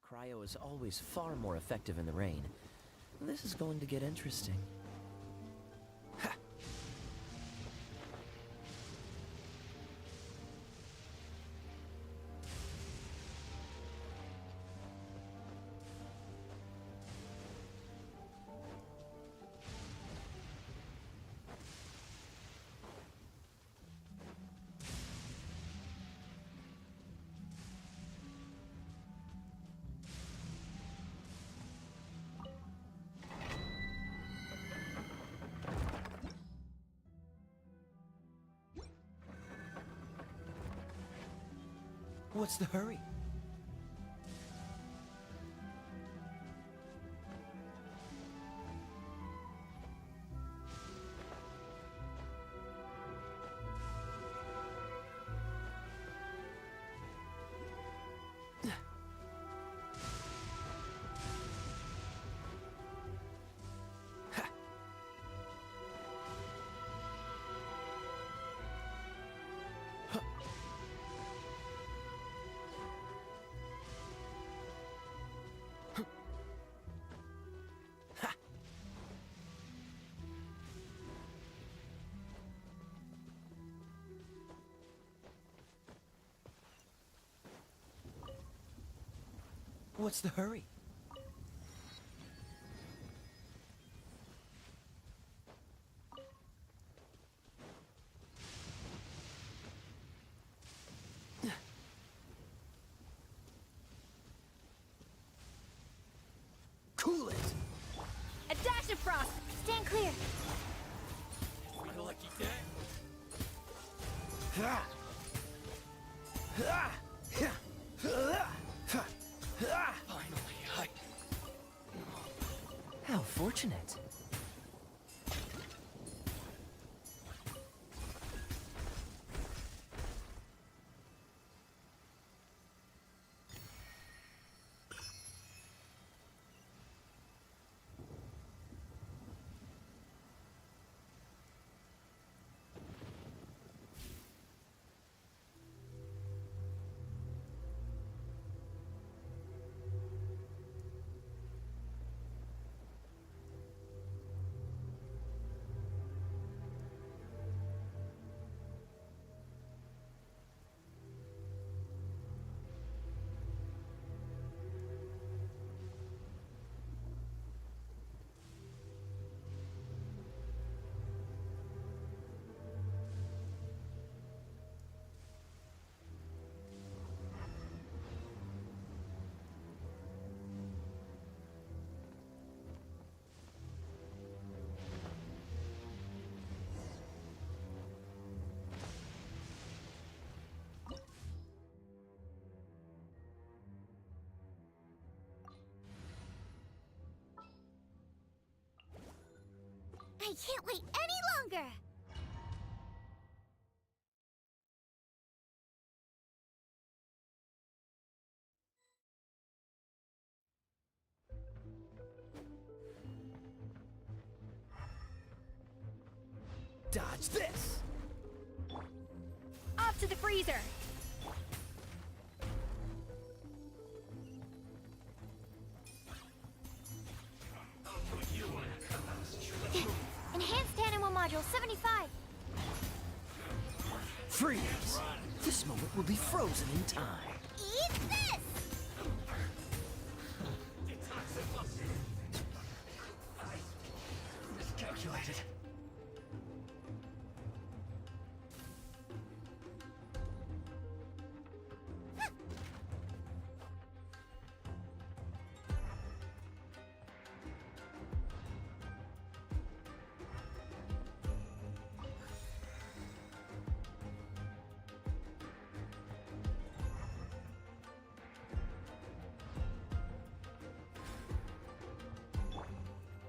Cryo is always far more effective in the rain. This is going to get interesting. Ha! What's the hurry? What's the hurry? Cool it! A dash of frost! Stand clear! My lucky day! Finally, How fortunate. I can't wait any longer! Dodge this! Off to the freezer! Enhanced Animal Module 75! Freeze! This moment will be frozen in time. Eat this! Miscalculated.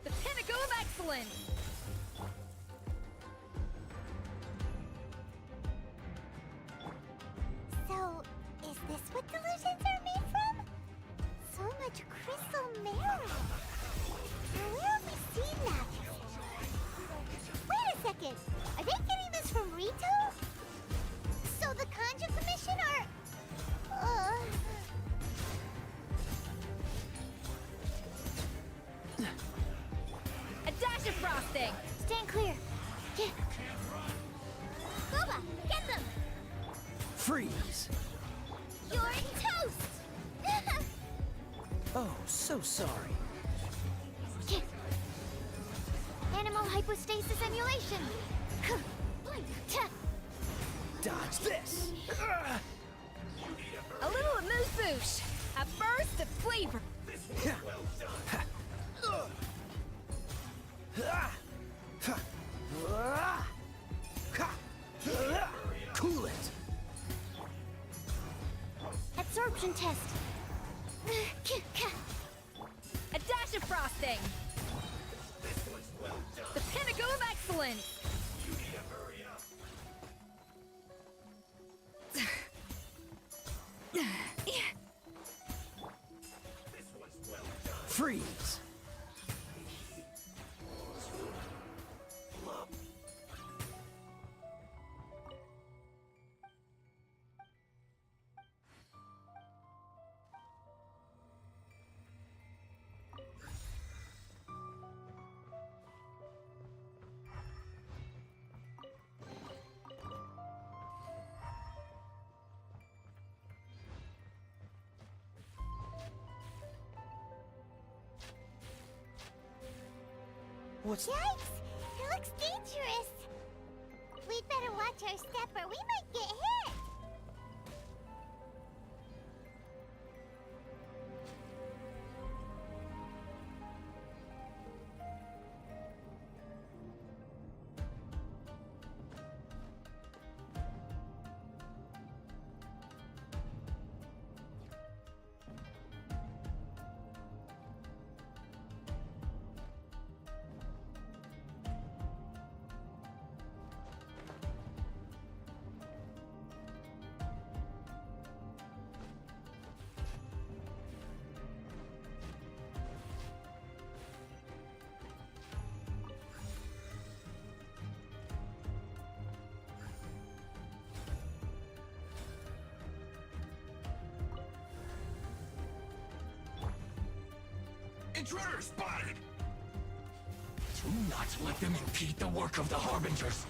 The pinnacle of excellence! So, is this what delusions are made from? So much crystal marrow. Now, where have we seen that? Wait a second. Are they getting this from Rito? So the Kanji Commission are... A dash of frosting! Stand clear. Get. Boba, get them! Freeze! You're toast! Oh, so sorry. Get. Animal hypostasis emulation! Dodge this! A little amuse-bouche! A burst of flavor! Cool it! Absorption test. A dash of frosting! The pinnacle of excellence! Freeze! What's... Yikes! It looks dangerous! We'd better watch our step or we might get hit! Intruder spotted! Do not let them impede the work of the Harbingers!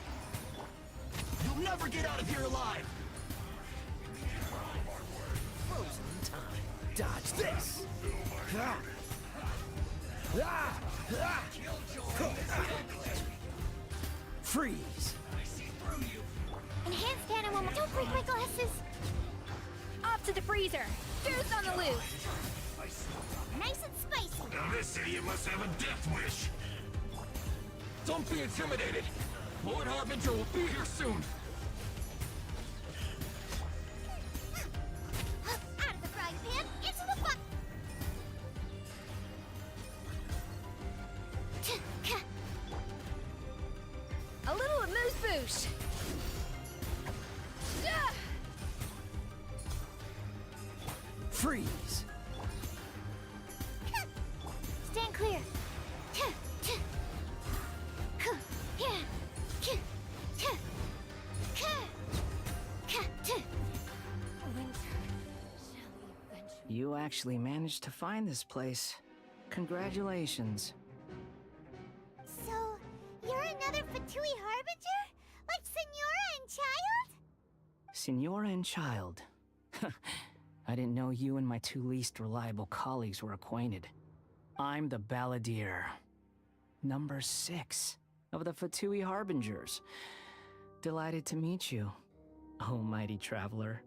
You'll never get out of here alive! Frozen in time. Dodge this! Freeze! Enhanced Animal Module. Don't break my glasses! Off to the freezer! Goose on the loose! Nice and spicy! Now this idiot must have a death wish! Don't be intimidated! Lord Harbinger will be here soon! Out of the frying pan, into the pot! loose. Freeze! Stand clear. You actually managed to find this place. Congratulations. So, you're another Fatui Harbinger? Like Senora and Child? Senora and Child. I didn't know you and my two least reliable colleagues were acquainted. I'm the Balladeer. Number 6 of the Fatui Harbingers. Delighted to meet you, oh mighty traveler.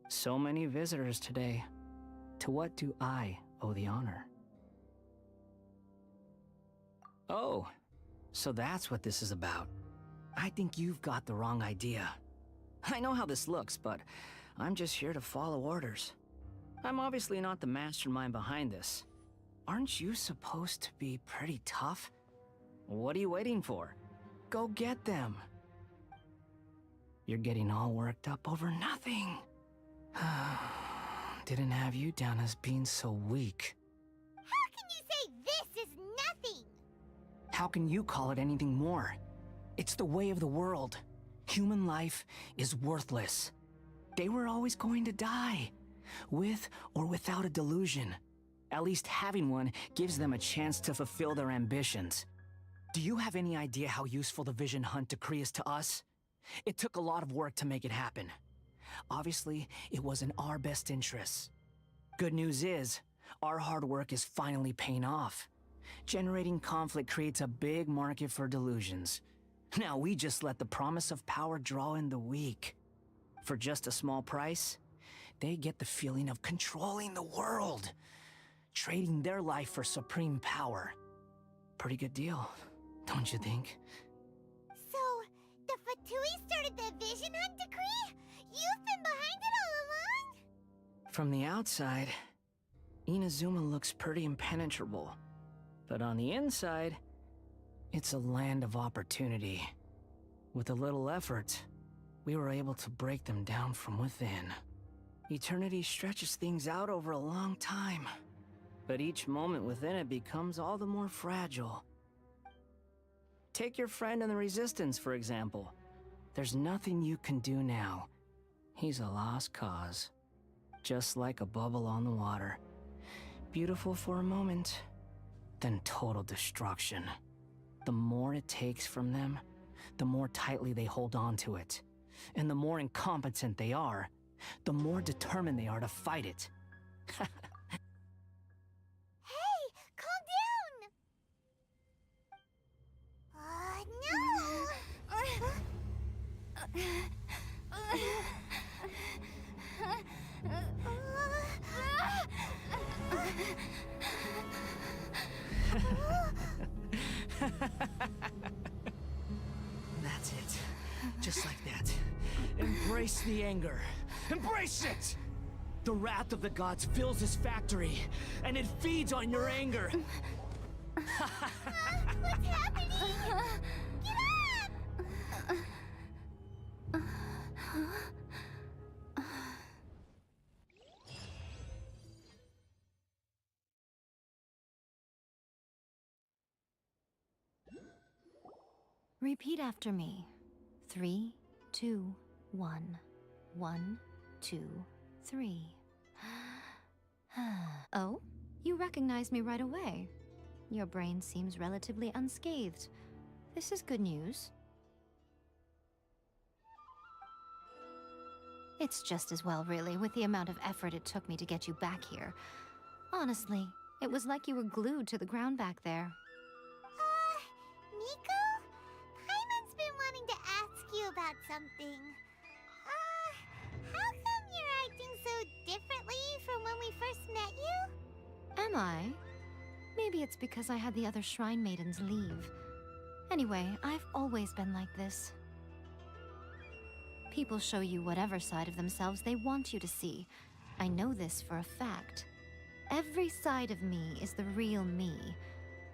So many visitors today. To what do I owe the honor? Oh, so that's what this is about. I think you've got the wrong idea. I know how this looks, but I'm just here to follow orders. I'm obviously not the mastermind behind this. Aren't you supposed to be pretty tough? What are you waiting for? Go get them. You're getting all worked up over nothing. Didn't have you down as being so weak. How can you say this is nothing? How can you call it anything more? It's the way of the world. Human life is worthless. They were always going to die, with or without a delusion. At least having one gives them a chance to fulfill their ambitions. Do you have any idea how useful the Vision Hunt decree is to us? It took a lot of work to make it happen. Obviously, it was in our best interests. Good news is, our hard work is finally paying off. Generating conflict creates a big market for delusions. Now we just let the promise of power draw in the weak. For just a small price, they get the feeling of controlling the world, trading their life for supreme power. Pretty good deal, don't you think? So, the Fatui started the Vision Hunt decree? You've been behind it all along? From the outside, Inazuma looks pretty impenetrable. But on the inside, it's a land of opportunity. With a little effort, we were able to break them down from within. Eternity stretches things out over a long time, but each moment within it becomes all the more fragile. Take your friend in the Resistance, for example. There's nothing you can do now. He's a lost cause. Just like a bubble on the water. Beautiful for a moment, then total destruction. The more it takes from them, the more tightly they hold on to it. And the more incompetent they are, the more determined they are to fight it. Hey, calm down! That's it. Just like that. Embrace the anger. Embrace it! The wrath of the gods fills this factory, and it feeds on your anger. What's happening? Get up! Repeat after me. 3, 2, 1. 1, 2, 3. Oh? You recognized me right away. Your brain seems relatively unscathed. This is good news. It's just as well, really, with the amount of effort it took me to get you back here. Honestly, it was like you were glued to the ground back there. Nico? Paimon's been wanting to ask you about something. How come you're acting so differently from when we first met you? Am I? Maybe it's because I had the other Shrine Maidens leave. Anyway, I've always been like this. People show you whatever side of themselves they want you to see. I know this for a fact. Every side of me is the real me.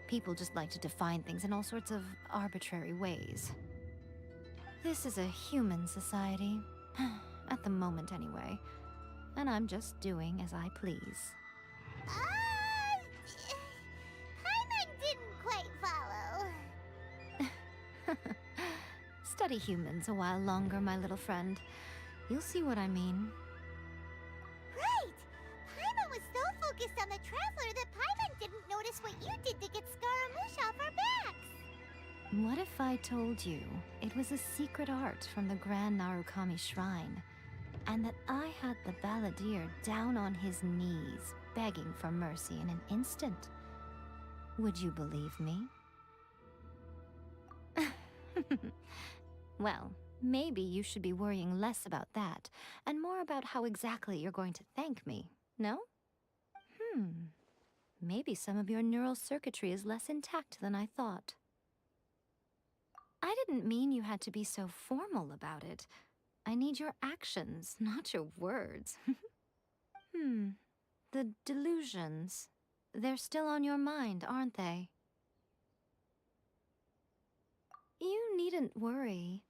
People just like to define things in all sorts of arbitrary ways. This is a human society. At the moment, anyway. And I'm just doing as I please. Paimon didn't quite follow. Study humans a while longer, my little friend. You'll see what I mean. Right! Paimon was so focused on the Traveler that Paimon didn't notice what you did to get Scaramouche off our backs. What if I told you it was a secret art from the Grand Narukami Shrine, and that I had the balladeer down on his knees, begging for mercy in an instant? Would you believe me? Well, maybe you should be worrying less about that, and more about how exactly you're going to thank me, no? Maybe some of your neural circuitry is less intact than I thought. I didn't mean you had to be so formal about it. I need your actions, not your words. The delusions. They're still on your mind, aren't they? You needn't worry.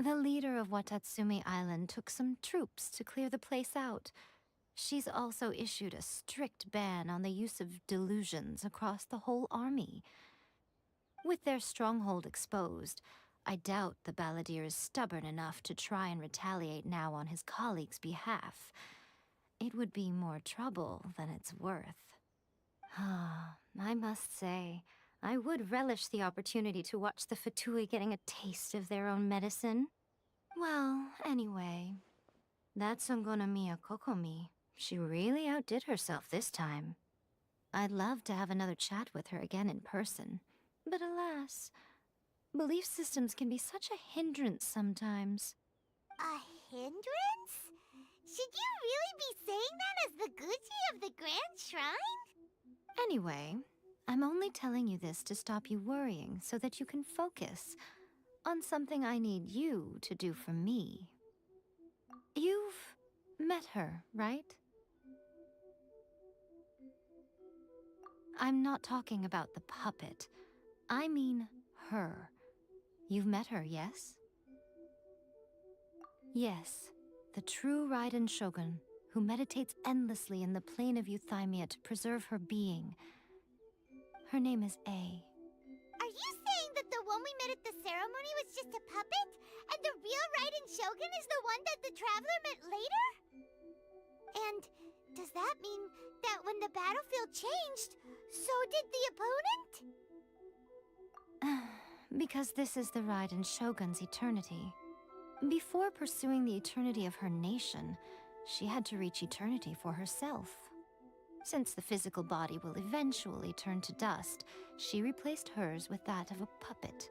The leader of Watatsumi Island took some troops to clear the place out. She's also issued a strict ban on the use of delusions across the whole army. With their stronghold exposed, I doubt the balladeer is stubborn enough to try and retaliate now on his colleagues' behalf. It would be more trouble than it's worth. I must say, I would relish the opportunity to watch the Fatui getting a taste of their own medicine. Well, anyway, that Sangonomiya Kokomi, she really outdid herself this time. I'd love to have another chat with her again in person, but alas, belief systems can be such a hindrance sometimes. A hindrance? Should you really be saying that as the Gucci of the Grand Shrine? Anyway, I'm only telling you this to stop you worrying so that you can focus on something I need you to do for me. You've met her, right? I'm not talking about the puppet. I mean her. You've met her, yes? Yes, the true Raiden Shogun, who meditates endlessly in the plane of Euthymia to preserve her being. Her name is A. Are you saying that the one we met at the ceremony was just a puppet? And the real Raiden Shogun is the one that the Traveler met later? And does that mean that when the battlefield changed, so did the opponent? Because this is the Raiden Shogun's eternity. Before pursuing the eternity of her nation, she had to reach eternity for herself. Since the physical body will eventually turn to dust, she replaced hers with that of a puppet.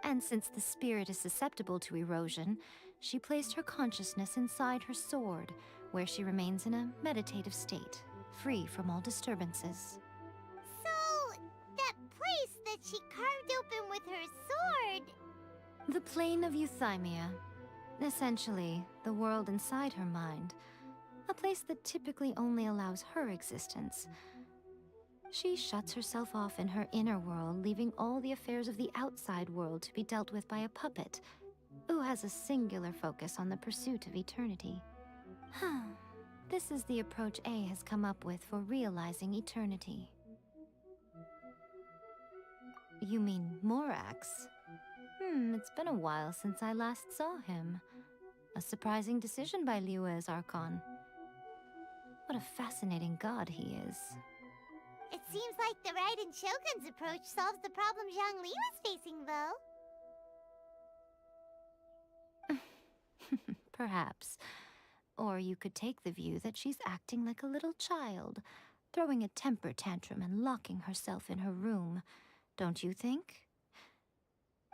And since the spirit is susceptible to erosion, she placed her consciousness inside her sword, where she remains in a meditative state, free from all disturbances. So, that place that she carved open with her sword... The plane of Euthymia. Essentially, the world inside her mind. A place that typically only allows her existence. She shuts herself off in her inner world, leaving all the affairs of the outside world to be dealt with by a puppet, who has a singular focus on the pursuit of eternity. This is the approach A has come up with for realizing eternity. You mean Morax? It's been a while since I last saw him. A surprising decision by Liyue's Archon. What a fascinating god he is. It seems like the Raiden Shogun's approach solves the problem Zhang Li was facing, though. Perhaps. Or you could take the view that she's acting like a little child, throwing a temper tantrum and locking herself in her room. Don't you think?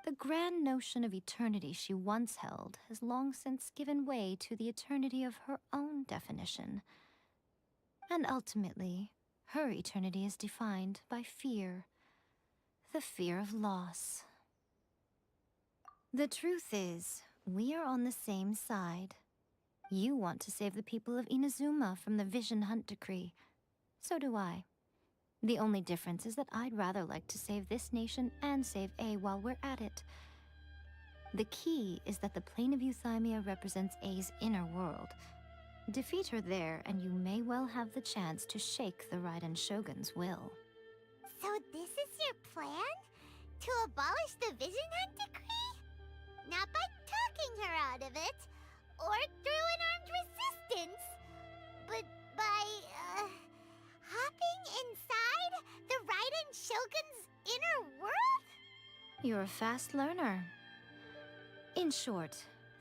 The grand notion of eternity she once held has long since given way to the eternity of her own definition. And ultimately, her eternity is defined by fear. The fear of loss. The truth is, we are on the same side. You want to save the people of Inazuma from the Vision Hunt decree. So do I. The only difference is that I'd rather like to save this nation and save A while we're at it. The key is that the plane of Euthymia represents A's inner world. Defeat her there, and you may well have the chance to shake the Raiden Shogun's will. So this is your plan? To abolish the Vision Hunt Decree? Not by talking her out of it, or through an armed resistance, but by, hopping inside the Raiden Shogun's inner world? You're a fast learner. In short,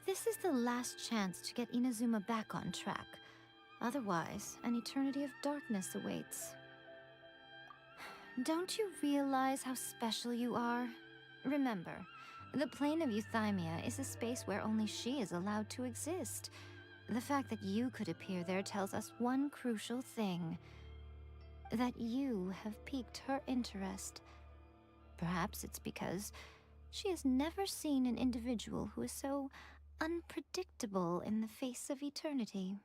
this is the last chance to get Inazuma back on track. Otherwise, an eternity of darkness awaits. Don't you realize how special you are? Remember, the plane of Euthymia is a space where only she is allowed to exist. The fact that you could appear there tells us one crucial thing. That you have piqued her interest. Perhaps it's because she has never seen an individual who is so unpredictable in the face of eternity.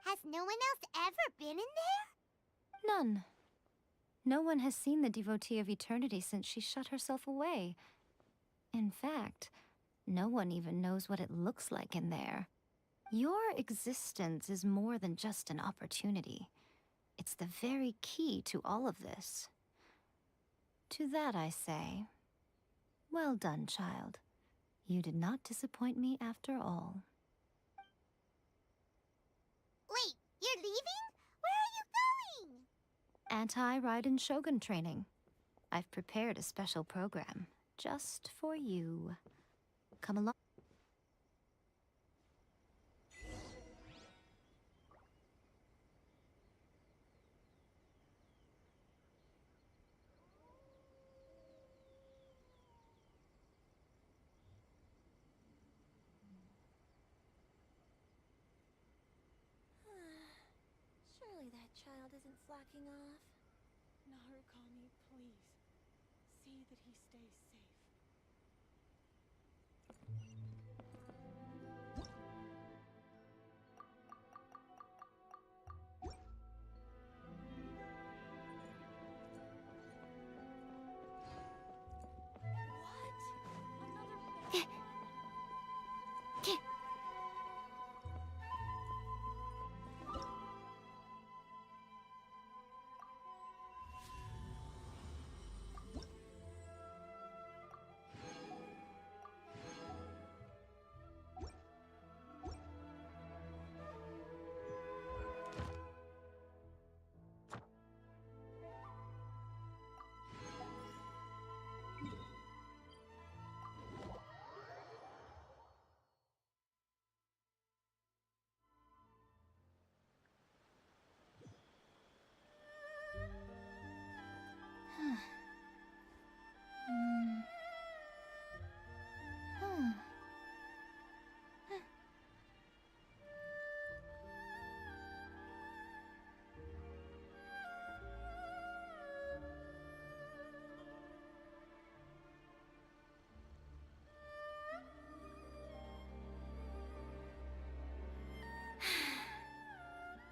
Has no one else ever been in there? None. No one has seen the devotee of eternity since she shut herself away. In fact, no one even knows what it looks like in there. Your existence is more than just an opportunity. It's the very key to all of this. To that I say, well done, child. You did not disappoint me after all. Wait, you're leaving? Where are you going? Anti-Raiden Shogun training. I've prepared a special program just for you. Come along. Surely that child isn't slacking off. Narukami, please. See that he stays safe.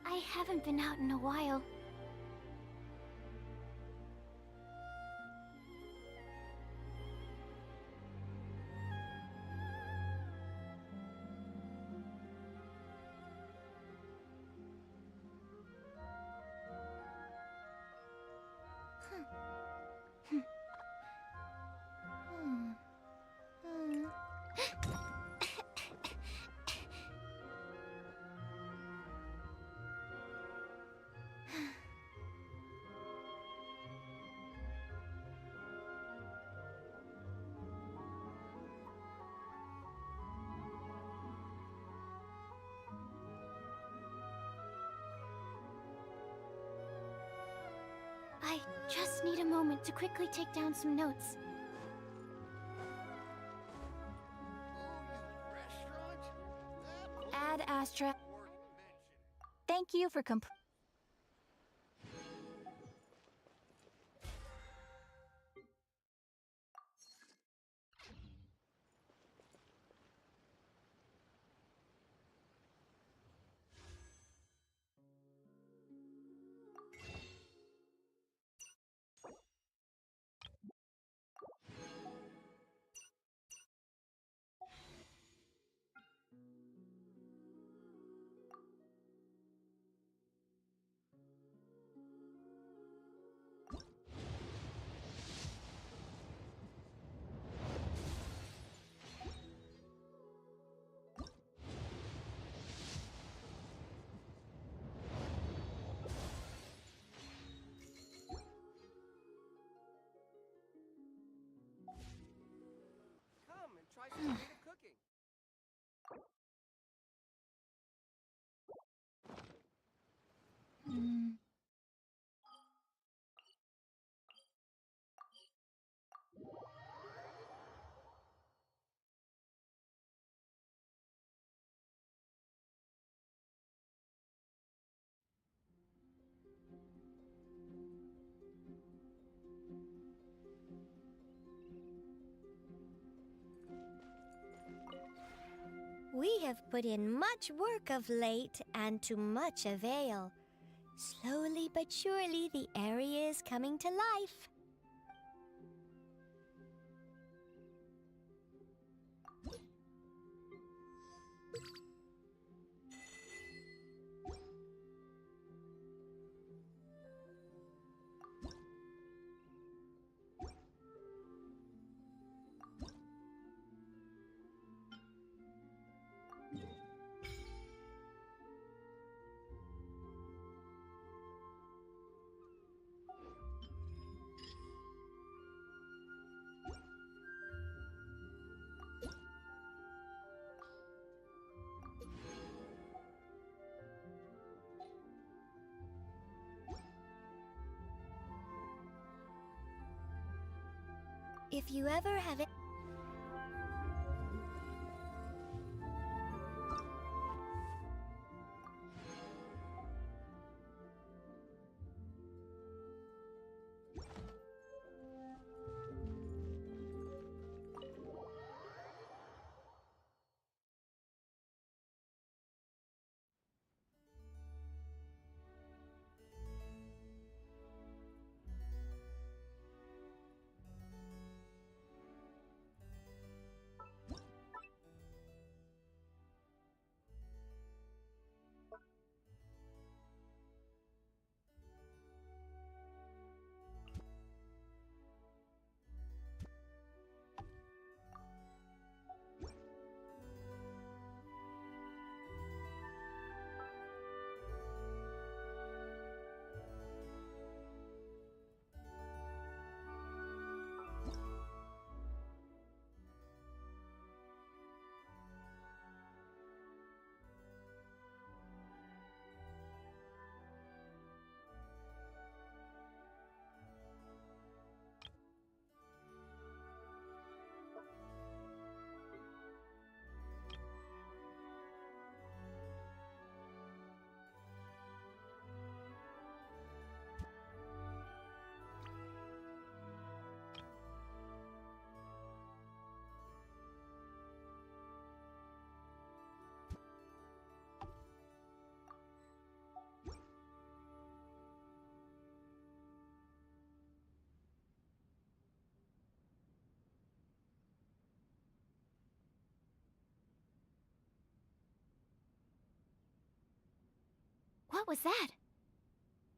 I haven't been out in a while. I just need a moment to quickly take down some notes. Ad Astra. Thank you for Come and try some creative cooking. We have put in much work of late, and to much avail. Slowly but surely, the area is coming to life. If you ever have it. What was that?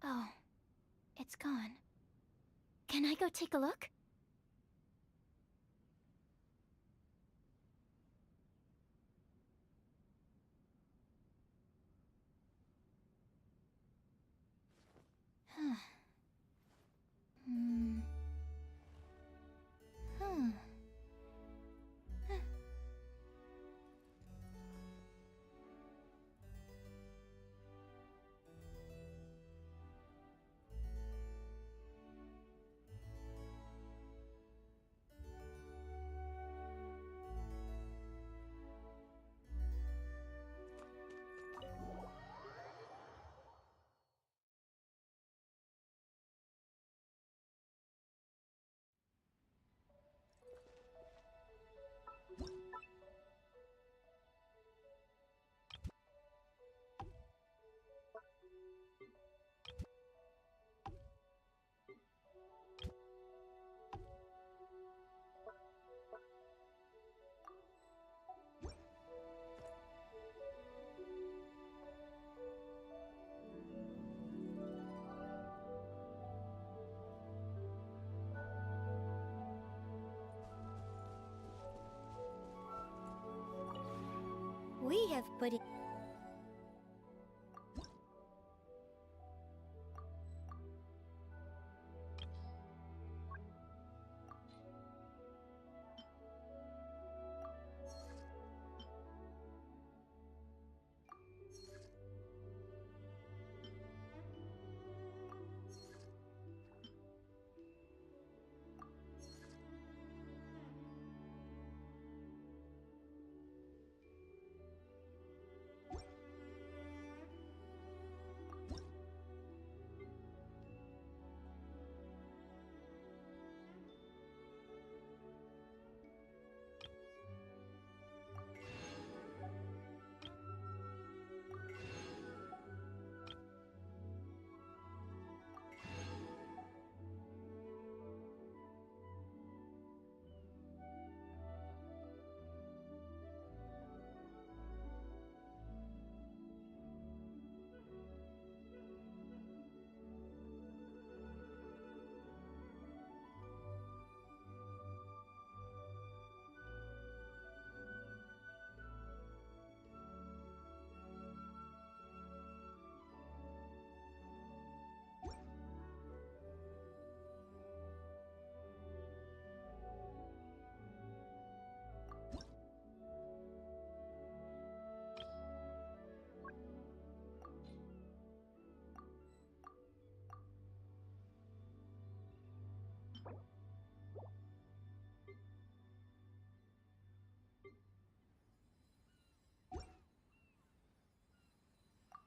Oh, it's gone. Can I go take a look? Hmm. Huh. We have put in.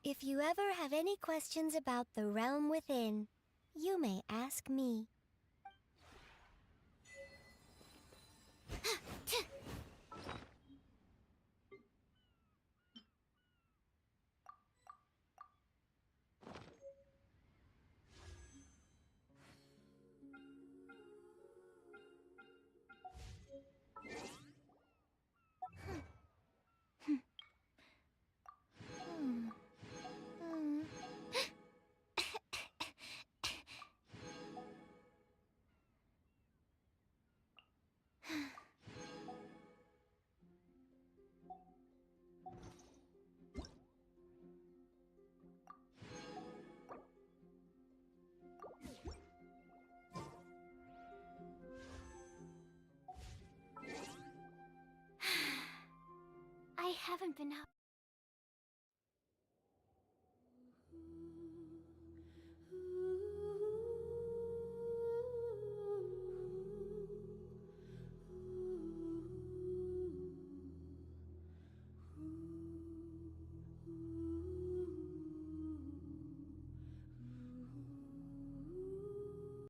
If you ever have any questions about the realm within, you may ask me. I haven't been out.